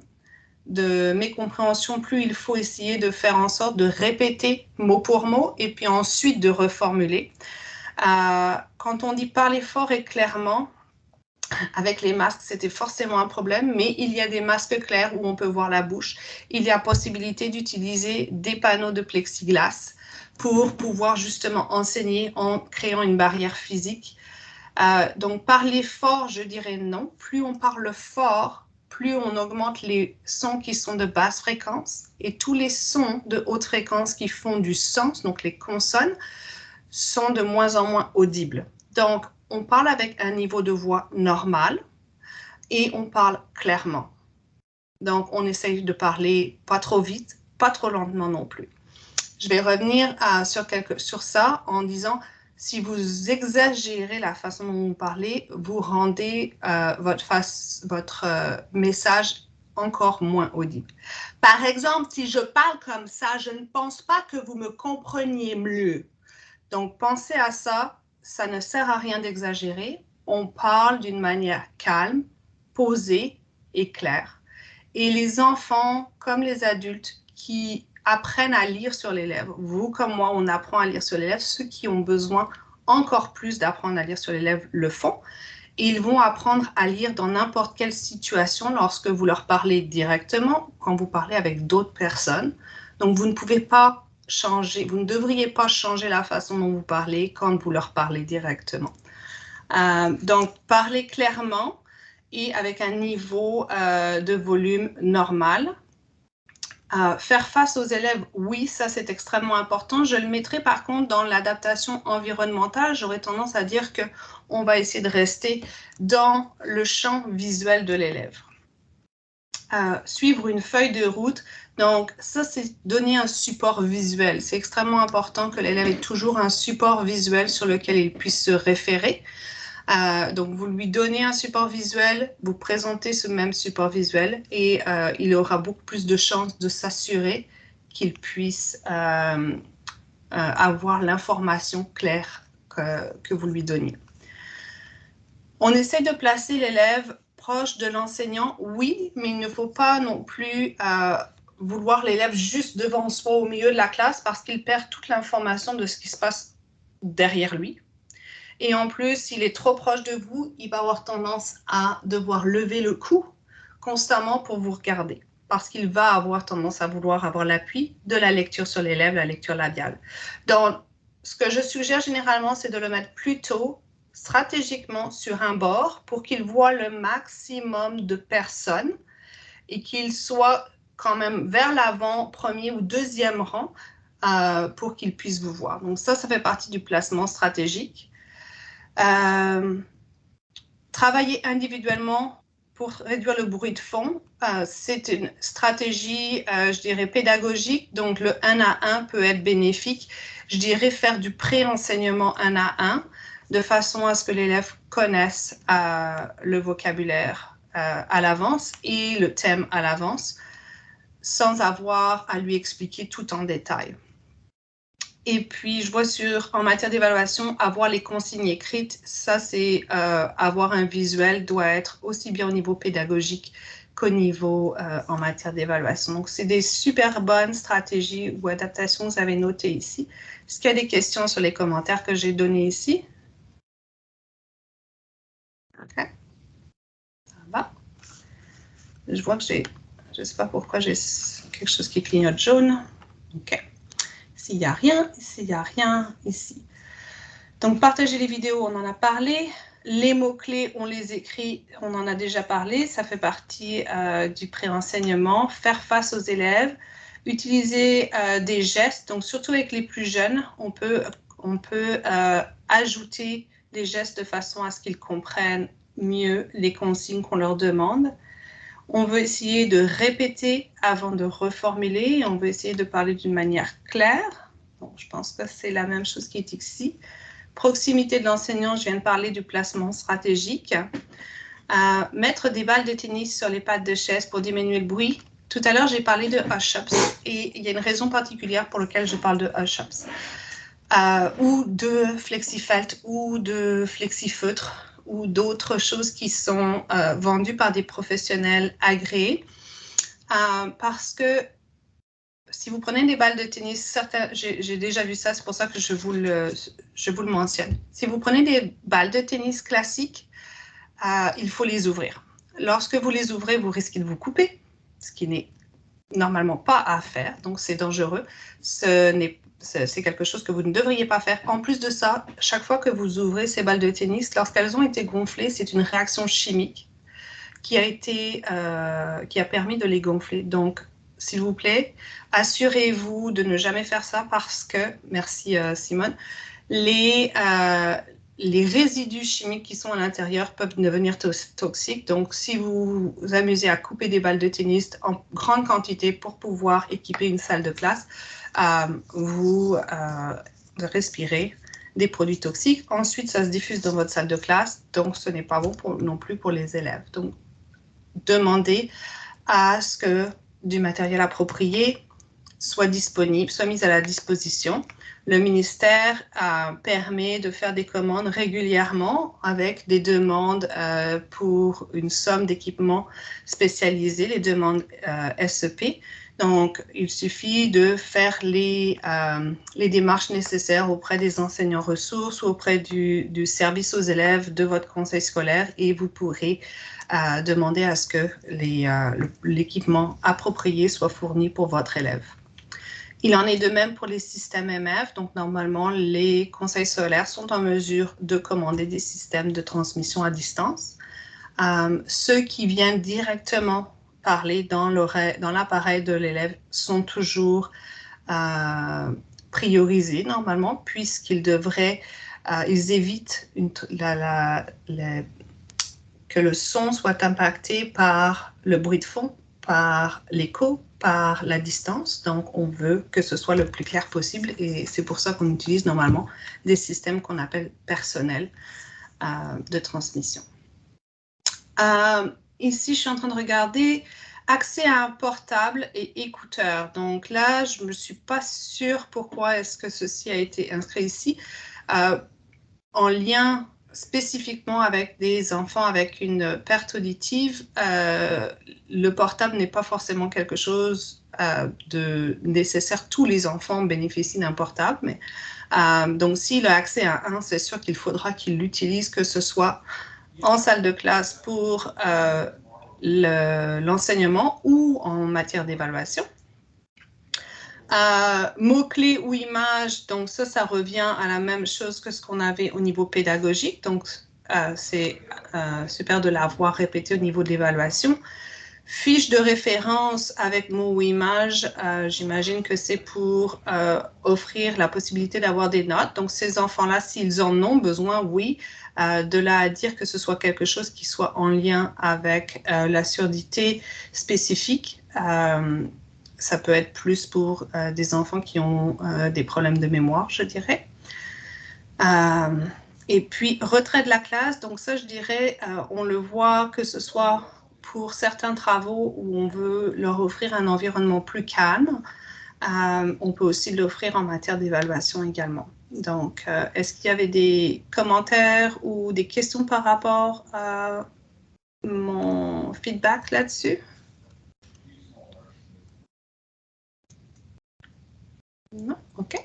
de mécompréhension, plus il faut essayer de faire en sorte de répéter mot pour mot et puis ensuite de reformuler. Quand on dit parler fort et clairement, avec les masques, c'était forcément un problème, mais il y a des masques clairs où on peut voir la bouche. Il y a possibilité d'utiliser des panneaux de plexiglas pour pouvoir justement enseigner en créant une barrière physique. Donc, parler fort, je dirais non. Plus on parle fort, plus on augmente les sons qui sont de basse fréquence et tous les sons de haute fréquence qui font du sens, donc les consonnes, sont de moins en moins audibles. Donc, on parle avec un niveau de voix normal et on parle clairement. Donc, on essaye de parler pas trop vite, pas trop lentement non plus. Je vais revenir sur ça en disant, si vous exagérez la façon dont vous parlez, vous rendez votre message encore moins audible. Par exemple, si je parle comme ça, je ne pense pas que vous me compreniez mieux. Donc, pensez à ça. Ça ne sert à rien d'exagérer. On parle d'une manière calme, posée et claire. Et les enfants, comme les adultes, qui apprennent à lire sur les lèvres, vous comme moi, on apprend à lire sur les lèvres. Ceux qui ont besoin encore plus d'apprendre à lire sur les lèvres le font. Et ils vont apprendre à lire dans n'importe quelle situation lorsque vous leur parlez directement, quand vous parlez avec d'autres personnes. Donc, vous ne pouvez pas changer, vous ne devriez pas changer la façon dont vous parlez quand vous leur parlez directement. Donc, parler clairement et avec un niveau de volume normal. Faire face aux élèves, oui, ça c'est extrêmement important. Je le mettrai par contre dans l'adaptation environnementale. J'aurais tendance à dire qu'on va essayer de rester dans le champ visuel de l'élève. Suivre une feuille de route. Donc, ça, c'est donner un support visuel. C'est extrêmement important que l'élève ait toujours un support visuel sur lequel il puisse se référer. Donc, vous lui donnez un support visuel, vous présentez ce même support visuel et il aura beaucoup plus de chances de s'assurer qu'il puisse avoir l'information claire que vous lui donnez. On essaie de placer l'élève proche de l'enseignant, oui, mais il ne faut pas non plus vouloir l'élève juste devant soi au milieu de la classe parce qu'il perd toute l'information de ce qui se passe derrière lui. Et en plus, s'il est trop proche de vous, il va avoir tendance à devoir lever le cou constamment pour vous regarder parce qu'il va avoir tendance à vouloir avoir l'appui de la lecture sur les lèvres, la lecture labiale. Donc, ce que je suggère généralement, c'est de le mettre plutôt stratégiquement sur un bord pour qu'il voit le maximum de personnes et qu'il soit quand même vers l'avant, premier ou deuxième rang pour qu'il puisse vous voir. Donc ça fait partie du placement stratégique. Travailler individuellement pour réduire le bruit de fond, c'est une stratégie, je dirais, pédagogique. Donc, le 1 à 1 peut être bénéfique. Je dirais faire du pré-enseignement 1 à 1 de façon à ce que l'élève connaisse le vocabulaire à l'avance et le thème à l'avance, sans avoir à lui expliquer tout en détail. Et puis, je vois en matière d'évaluation, avoir les consignes écrites, ça c'est avoir un visuel doit être aussi bien au niveau pédagogique qu'au niveau en matière d'évaluation. Donc, c'est des super bonnes stratégies ou adaptations que vous avez notées ici. Est-ce qu'il y a des questions sur les commentaires que j'ai donnés ici? OK. Ça va. Je vois que je ne sais pas pourquoi j'ai quelque chose qui clignote jaune. OK. Ici, il n'y a rien. Ici, il n'y a rien. Ici. Donc, partager les vidéos, on en a parlé. Les mots-clés, on les écrit, on en a déjà parlé. Ça fait partie du pré-enseignement. Faire face aux élèves. Utiliser des gestes. Donc, surtout avec les plus jeunes, on peut ajouter des gestes de façon à ce qu'ils comprennent mieux les consignes qu'on leur demande. On veut essayer de répéter avant de reformuler. On veut essayer de parler d'une manière claire. Bon, je pense que c'est la même chose qui est ici. Proximité de l'enseignant, je viens de parler du placement stratégique. Mettre des balles de tennis sur les pattes de chaise pour diminuer le bruit. Tout à l'heure, j'ai parlé de hush-ups et il y a une raison particulière pour laquelle je parle de hush-ups. Ou de flexifelt ou de flexifeutre ou d'autres choses qui sont vendues par des professionnels agréés. Parce que si vous prenez des balles de tennis, j'ai déjà vu ça, c'est pour ça que je vous le mentionne. Si vous prenez des balles de tennis classiques, il faut les ouvrir. Lorsque vous les ouvrez, vous risquez de vous couper, ce qui n'est normalement pas à faire, donc c'est dangereux. C'est quelque chose que vous ne devriez pas faire. En plus de ça, chaque fois que vous ouvrez ces balles de tennis, lorsqu'elles ont été gonflées, c'est une réaction chimique qui a permis de les gonfler. Donc, s'il vous plaît, assurez-vous de ne jamais faire ça parce que, merci Simone, les résidus chimiques qui sont à l'intérieur peuvent devenir toxiques. Donc, si vous vous amusez à couper des balles de tennis en grande quantité pour pouvoir équiper une salle de classe, vous respirez des produits toxiques. Ensuite, ça se diffuse dans votre salle de classe, donc ce n'est pas bon non plus pour les élèves. Donc, demandez à ce que du matériel approprié soit disponible, soit mis à la disposition. Le ministère permet de faire des commandes régulièrement avec des demandes pour une somme d'équipements spécialisés, les demandes SEP. Donc, il suffit de faire les démarches nécessaires auprès des enseignants ressources ou auprès du service aux élèves de votre conseil scolaire et vous pourrez demander à ce que l'équipement approprié soit fourni pour votre élève. Il en est de même pour les systèmes MF. Donc, normalement, les conseils scolaires sont en mesure de commander des systèmes de transmission à distance. Ceux qui viennent directement parler dans l'appareil de l'élève sont toujours priorisés, normalement, puisqu'ils ils évitent que le son soit impacté par le bruit de fond, par l'écho, par la distance. Donc, on veut que ce soit le plus clair possible et c'est pour ça qu'on utilise normalement des systèmes qu'on appelle personnels de transmission. Ici, je suis en train de regarder accès à un portable et écouteur. Donc là, je ne me suis pas sûre pourquoi est-ce que ceci a été inscrit ici. En lien spécifiquement avec des enfants avec une perte auditive, le portable n'est pas forcément quelque chose de nécessaire. Tous les enfants bénéficient d'un portable, mais donc s'il a accès à un, c'est sûr qu'il faudra qu'il l'utilise, que ce soit en salle de classe pour l'enseignement ou en matière d'évaluation. Mots-clés ou images, donc ça revient à la même chose que ce qu'on avait au niveau pédagogique, donc c'est super de l'avoir répété au niveau de l'évaluation. Fiche de référence avec mots ou images, j'imagine que c'est pour offrir la possibilité d'avoir des notes. Donc ces enfants-là, s'ils en ont besoin, oui, de là à dire que ce soit quelque chose qui soit en lien avec la surdité spécifique. Ça peut être plus pour des enfants qui ont des problèmes de mémoire, je dirais. Et puis, retrait de la classe. Donc ça, je dirais, on le voit que ce soit pour certains travaux où on veut leur offrir un environnement plus calme, on peut aussi l'offrir en matière d'évaluation également. Donc, est-ce qu'il y avait des commentaires ou des questions par rapport à mon feedback là-dessus? Non? OK.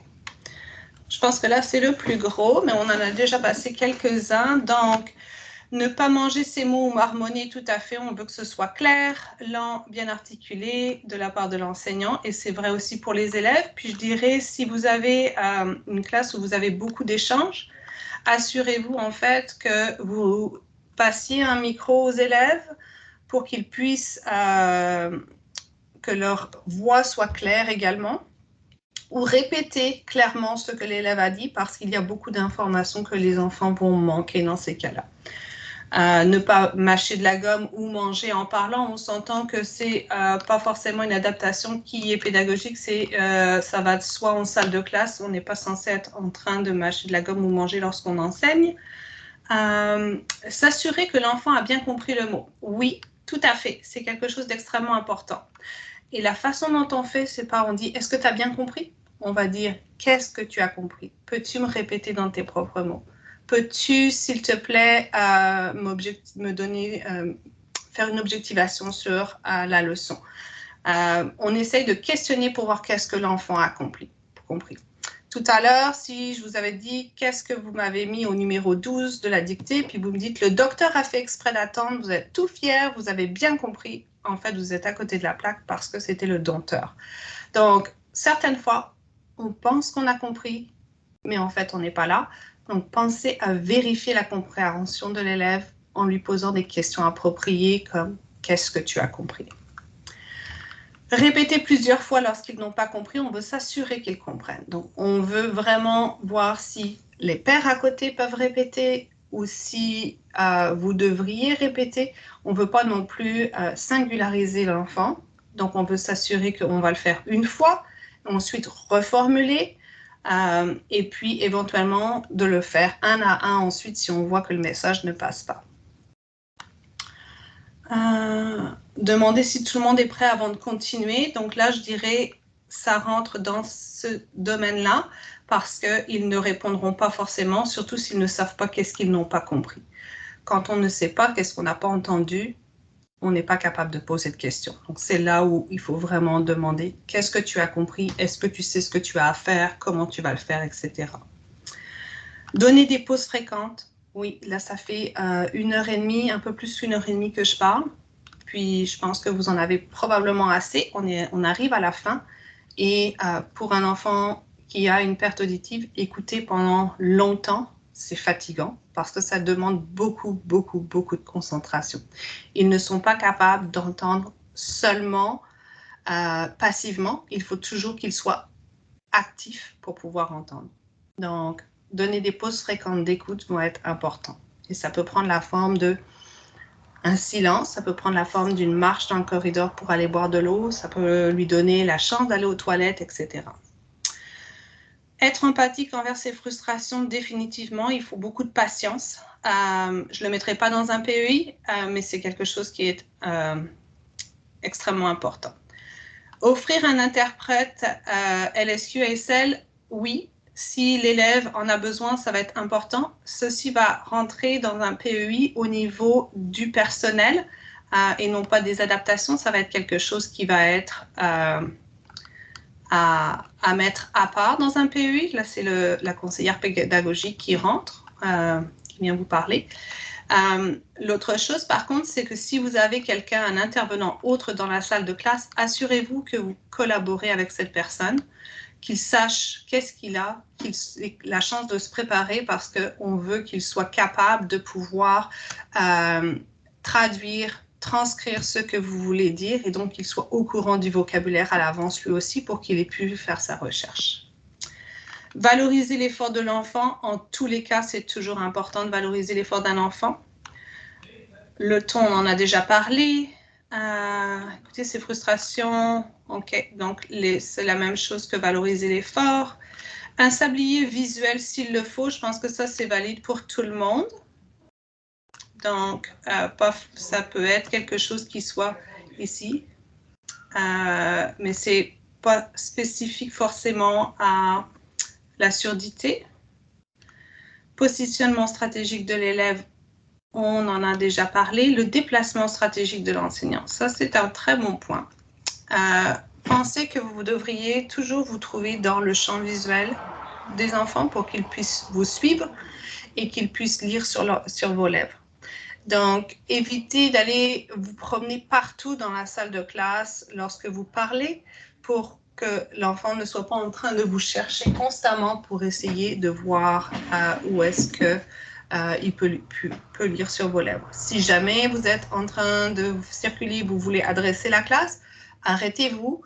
Je pense que là, c'est le plus gros, mais on en a déjà passé quelques-uns. Donc, ne pas manger ces mots ou marmonner tout à fait. On veut que ce soit clair, lent, bien articulé de la part de l'enseignant. Et c'est vrai aussi pour les élèves. Puis je dirais, si vous avez une classe où vous avez beaucoup d'échanges, assurez-vous en fait que vous passiez un micro aux élèves pour qu'ils puissent, que leur voix soit claire également, ou répéter clairement ce que l'élève a dit parce qu'il y a beaucoup d'informations que les enfants vont manquer dans ces cas-là. Ne pas mâcher de la gomme ou manger en parlant, on s'entend que c'est pas forcément une adaptation qui est pédagogique, ça va soit en salle de classe, on n'est pas censé être en train de mâcher de la gomme ou manger lorsqu'on enseigne. S'assurer que l'enfant a bien compris le mot. Oui, tout à fait, c'est quelque chose d'extrêmement important. Et la façon dont on fait, c'est pas on dit « est-ce que tu as bien compris ?» On va dire « qu'est-ce que tu as compris? Peux-tu me répéter dans tes propres mots? Peux-tu, s'il te plaît, me donner, faire une objectivation sur la leçon ?» On essaye de questionner pour voir qu'est-ce que l'enfant a compris. Tout à l'heure, si je vous avais dit qu'est-ce que vous m'avez mis au numéro 12 de la dictée, puis vous me dites le docteur a fait exprès d'attendre, vous êtes tout fier, vous avez bien compris. En fait, vous êtes à côté de la plaque parce que c'était le dompteur. Donc, certaines fois, on pense qu'on a compris, mais en fait, on n'est pas là. Donc, pensez à vérifier la compréhension de l'élève en lui posant des questions appropriées comme « qu'est-ce que tu as compris ?» Répéter plusieurs fois lorsqu'ils n'ont pas compris, on veut s'assurer qu'ils comprennent. Donc, on veut vraiment voir si les pairs à côté peuvent répéter ou si vous devriez répéter. On ne veut pas non plus singulariser l'enfant. Donc, on veut s'assurer qu'on va le faire une fois, ensuite reformuler, et puis éventuellement de le faire un à un ensuite si on voit que le message ne passe pas. Demander si tout le monde est prêt avant de continuer. Donc là, je dirais, ça rentre dans ce domaine-là parce qu'ils ne répondront pas forcément, surtout s'ils ne savent pas qu'est-ce qu'ils n'ont pas compris. Quand on ne sait pas qu'est-ce qu'on n'a pas entendu, on n'est pas capable de poser de questions. Donc c'est là où il faut vraiment demander qu'est-ce que tu as compris, est-ce que tu sais ce que tu as à faire, comment tu vas le faire, etc. Donner des pauses fréquentes. Oui, là, ça fait 1h30, un peu plus qu'1h30 que je parle. Puis, je pense que vous en avez probablement assez. On arrive à la fin. Et pour un enfant qui a une perte auditive, écouter pendant longtemps, c'est fatigant parce que ça demande beaucoup, beaucoup, beaucoup de concentration. Ils ne sont pas capables d'entendre seulement passivement. Il faut toujours qu'ils soient actifs pour pouvoir entendre. Donc, donner des pauses fréquentes d'écoute vont être importants. Et ça peut prendre la forme d'un silence, ça peut prendre la forme d'une marche dans le corridor pour aller boire de l'eau, ça peut lui donner la chance d'aller aux toilettes, etc. Être empathique envers ses frustrations, définitivement, il faut beaucoup de patience. Je ne le mettrai pas dans un PEI, mais c'est quelque chose qui est extrêmement important. Offrir un interprète LSQ-ASL, oui. Si l'élève en a besoin, ça va être important. Ceci va rentrer dans un PEI au niveau du personnel et non pas des adaptations. Ça va être quelque chose qui va être à mettre à part dans un PEI. Là, c'est la conseillère pédagogique qui rentre, qui vient vous parler. L'autre chose, par contre, c'est que si vous avez quelqu'un, un intervenant autre dans la salle de classe, assurez-vous que vous collaborez avec cette personne, qu'il sache qu'est-ce qu'il a, qu'il ait la chance de se préparer parce qu'on veut qu'il soit capable de pouvoir traduire, transcrire ce que vous voulez dire et donc qu'il soit au courant du vocabulaire à l'avance lui aussi pour qu'il ait pu faire sa recherche. Valoriser l'effort de l'enfant, en tous les cas, c'est toujours important de valoriser l'effort d'un enfant. Le ton, on en a déjà parlé. Écoutez, ces frustrations, ok, donc c'est la même chose que valoriser l'effort. Un sablier visuel s'il le faut, je pense que ça c'est valide pour tout le monde. Donc, ça peut être quelque chose qui soit ici, mais ce n'est pas spécifique forcément à la surdité. Positionnement stratégique de l'élève, on en a déjà parlé. Le déplacement stratégique de l'enseignant, ça c'est un très bon point. Pensez que vous devriez toujours vous trouver dans le champ visuel des enfants pour qu'ils puissent vous suivre et qu'ils puissent lire sur vos lèvres. Donc, évitez d'aller vous promener partout dans la salle de classe lorsque vous parlez pour que l'enfant ne soit pas en train de vous chercher constamment pour essayer de voir où est-ce qu'il peut lire sur vos lèvres. Si jamais vous êtes en train de circuler, vous voulez adresser la classe, arrêtez-vous,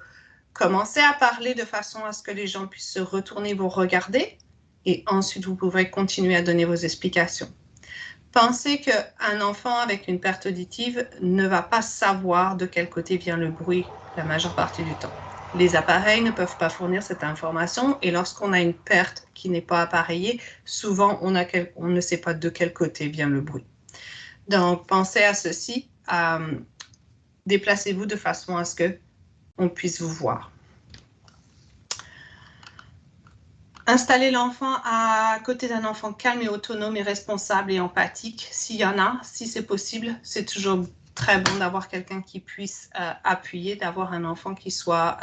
commencez à parler de façon à ce que les gens puissent se retourner, vous regarder et ensuite vous pourrez continuer à donner vos explications. Pensez qu'un enfant avec une perte auditive ne va pas savoir de quel côté vient le bruit la majeure partie du temps. Les appareils ne peuvent pas fournir cette information et lorsqu'on a une perte qui n'est pas appareillée, souvent on ne sait pas de quel côté vient le bruit. Donc, pensez à ceci, déplacez-vous de façon à ce qu'on puisse vous voir. Installer l'enfant à côté d'un enfant calme et autonome et responsable et empathique, s'il y en a, si c'est possible, c'est toujours très bon d'avoir quelqu'un qui puisse appuyer, d'avoir un enfant qui soit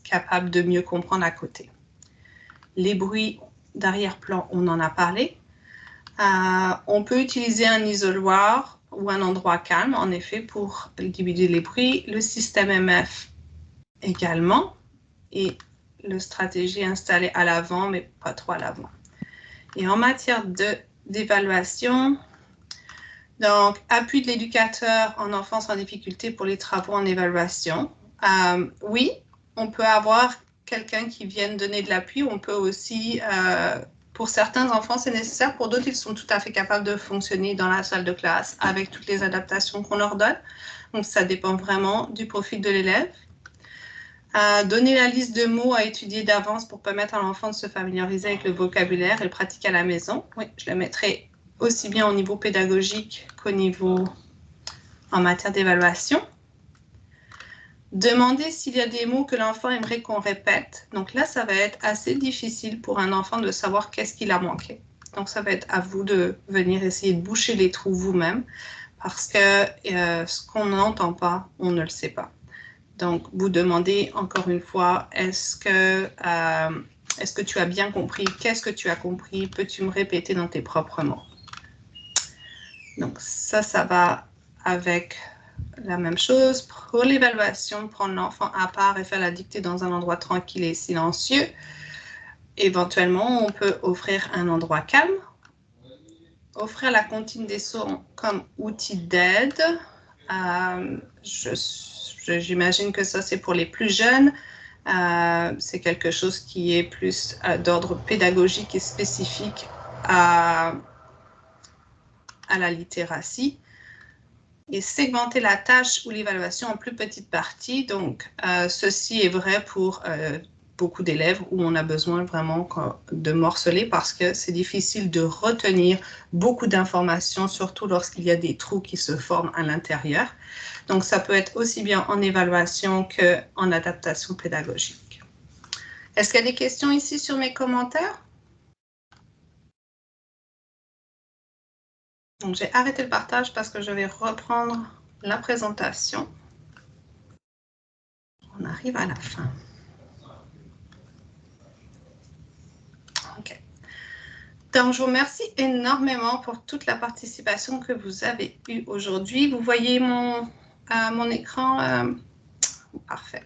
capable de mieux comprendre à côté. Les bruits d'arrière-plan, on en a parlé. On peut utiliser un isoloir ou un endroit calme, en effet, pour diminuer les bruits. Le système MF également. Et la stratégie installée à l'avant, mais pas trop à l'avant. Et en matière d'évaluation, donc appui de l'éducateur en enfance en difficulté pour les travaux en évaluation. Oui, on peut avoir quelqu'un qui vienne donner de l'appui. On peut aussi, pour certains enfants, c'est nécessaire. Pour d'autres, ils sont tout à fait capables de fonctionner dans la salle de classe avec toutes les adaptations qu'on leur donne. Donc, ça dépend vraiment du profil de l'élève. Donner la liste de mots à étudier d'avance pour permettre à l'enfant de se familiariser avec le vocabulaire et le pratiquer à la maison. Oui, je le mettrai aussi bien au niveau pédagogique qu'au niveau en matière d'évaluation. Demander s'il y a des mots que l'enfant aimerait qu'on répète. Donc là, ça va être assez difficile pour un enfant de savoir qu'est-ce qu'il a manqué. Donc ça va être à vous de venir essayer de boucher les trous vous-même parce que ce qu'on n'entend pas, on ne le sait pas. Donc, vous demandez encore une fois, est-ce que tu as bien compris? Qu'est-ce que tu as compris? Peux-tu me répéter dans tes propres mots? Donc, ça va avec la même chose. Pour l'évaluation, prendre l'enfant à part et faire la dictée dans un endroit tranquille et silencieux. Éventuellement, on peut offrir un endroit calme. Offrir la comptine des sons comme outil d'aide. J'imagine que ça, c'est pour les plus jeunes. C'est quelque chose qui est plus d'ordre pédagogique et spécifique à la littératie. Et segmenter la tâche ou l'évaluation en plus petites parties. Donc, ceci est vrai pour beaucoup d'élèves où on a besoin vraiment de morceler parce que c'est difficile de retenir beaucoup d'informations, surtout lorsqu'il y a des trous qui se forment à l'intérieur. Donc, ça peut être aussi bien en évaluation qu'en adaptation pédagogique. Est-ce qu'il y a des questions ici sur mes commentaires? Donc, j'ai arrêté le partage parce que je vais reprendre la présentation. On arrive à la fin. OK. Donc, je vous remercie énormément pour toute la participation que vous avez eue aujourd'hui. Vous voyez mon écran? Parfait.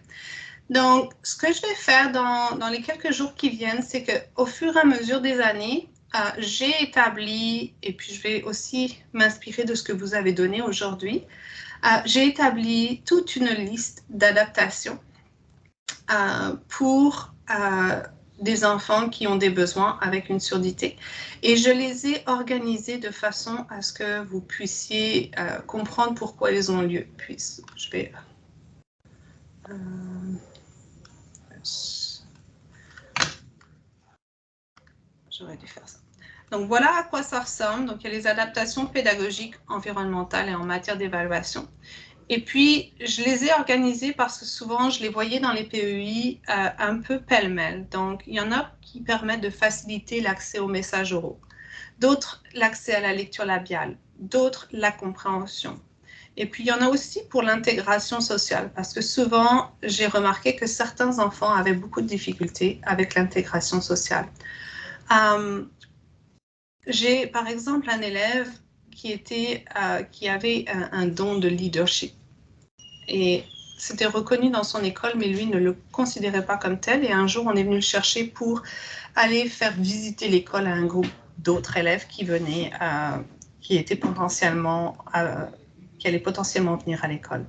Donc, ce que je vais faire dans les quelques jours qui viennent, c'est qu'au fur et à mesure des années, j'ai établi, et puis je vais aussi m'inspirer de ce que vous avez donné aujourd'hui, j'ai établi toute une liste d'adaptations pour des enfants qui ont des besoins avec une surdité. Et je les ai organisés de façon à ce que vous puissiez comprendre pourquoi ils ont lieu. Puis, je vais... J'aurais dû faire ça. Donc, voilà à quoi ça ressemble. Donc, il y a les adaptations pédagogiques, environnementales et en matière d'évaluation. Et puis, je les ai organisées parce que souvent, je les voyais dans les PEI un peu pêle-mêle. Donc, il y en a qui permettent de faciliter l'accès aux messages oraux. D'autres, l'accès à la lecture labiale. D'autres, la compréhension. Et puis, il y en a aussi pour l'intégration sociale, parce que souvent, j'ai remarqué que certains enfants avaient beaucoup de difficultés avec l'intégration sociale. J'ai, par exemple, un élève qui avait un don de leadership. Et c'était reconnu dans son école, mais lui ne le considérait pas comme tel. Et un jour, on est venu le chercher pour aller faire visiter l'école à un groupe d'autres élèves qui venaient, qui allaient potentiellement venir à l'école.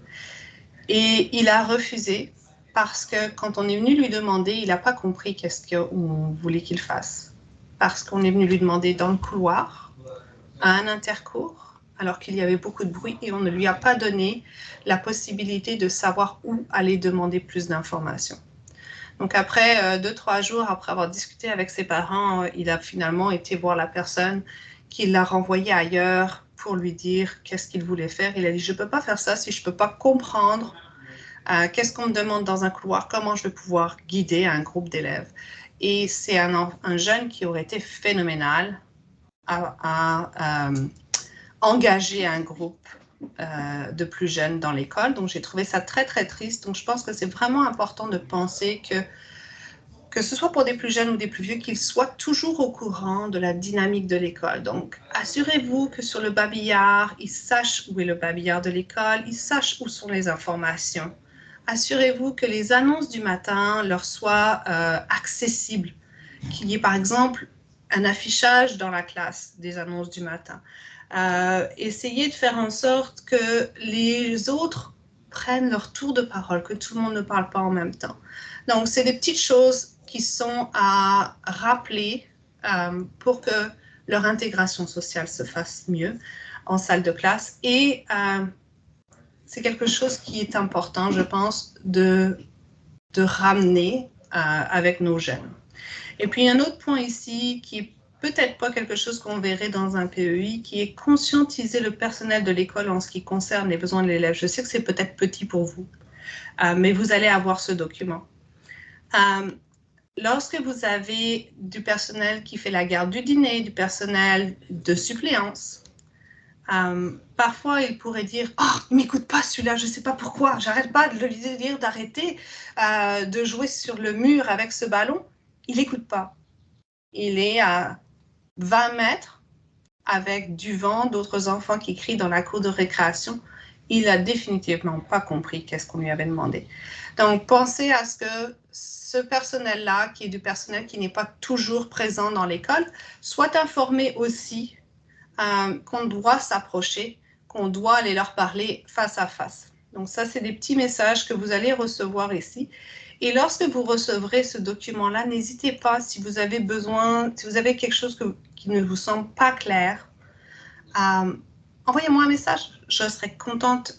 Et il a refusé parce que quand on est venu lui demander, il n'a pas compris qu'est-ce qu'on voulait qu'il fasse. Parce qu'on est venu lui demander dans le couloir, à un intercours, alors qu'il y avait beaucoup de bruit et on ne lui a pas donné la possibilité de savoir où aller demander plus d'informations. Donc après 2-3 jours, après avoir discuté avec ses parents, il a finalement été voir la personne qui l'a renvoyé ailleurs pour lui dire qu'est-ce qu'il voulait faire. Il a dit, je ne peux pas faire ça si je ne peux pas comprendre qu'est-ce qu'on me demande dans un couloir, comment je vais pouvoir guider un groupe d'élèves. Et c'est un jeune qui aurait été phénoménal à engager un groupe de plus jeunes dans l'école. Donc, j'ai trouvé ça très, très triste. Donc, je pense que c'est vraiment important de penser que ce soit pour des plus jeunes ou des plus vieux, qu'ils soient toujours au courant de la dynamique de l'école. Donc, assurez-vous que sur le babillard, ils sachent où est le babillard de l'école, ils sachent où sont les informations. Assurez-vous que les annonces du matin leur soient accessibles, qu'il y ait par exemple un affichage dans la classe des annonces du matin. Essayez de faire en sorte que les autres prennent leur tour de parole, que tout le monde ne parle pas en même temps. Donc, c'est des petites choses qui sont à rappeler pour que leur intégration sociale se fasse mieux en salle de classe. Et c'est quelque chose qui est important, je pense, de ramener avec nos jeunes. Et puis, un autre point ici qui est peut-être pas quelque chose qu'on verrait dans un PEI, qui est conscientiser le personnel de l'école en ce qui concerne les besoins de l'élève. Je sais que c'est peut-être petit pour vous, mais vous allez avoir ce document. Lorsque vous avez du personnel qui fait la garde du dîner, du personnel de suppléance, parfois il pourrait dire « Oh, il ne m'écoute pas celui-là, je ne sais pas pourquoi, j'arrête pas de lui dire d'arrêter de jouer sur le mur avec ce ballon. » Il n'écoute pas. Il est à 20 mètres avec du vent, d'autres enfants qui crient dans la cour de récréation. Il n'a définitivement pas compris qu'est-ce qu'on lui avait demandé. Donc, pensez à ce que ce personnel-là, qui est du personnel qui n'est pas toujours présent dans l'école, soit informé aussi qu'on doit s'approcher, qu'on doit aller leur parler face à face. Donc, ça, c'est des petits messages que vous allez recevoir ici. Et lorsque vous recevrez ce document-là, n'hésitez pas, si vous avez besoin, si vous avez quelque chose qui ne vous semble pas clair, envoyez-moi un message. Je serai contente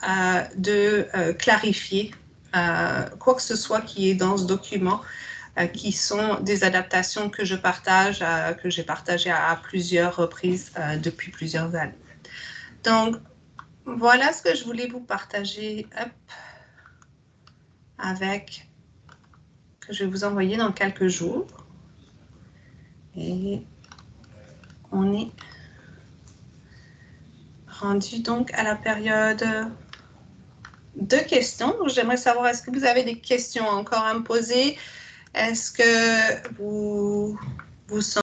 de clarifier quoi que ce soit qui est dans ce document, qui sont des adaptations que je partage, que j'ai partagées à plusieurs reprises depuis plusieurs années. Donc, voilà ce que je voulais vous partager que je vais vous envoyer dans quelques jours. Et on est rendu donc à la période de questions. J'aimerais savoir, est-ce que vous avez des questions encore à me poser? Est-ce que vous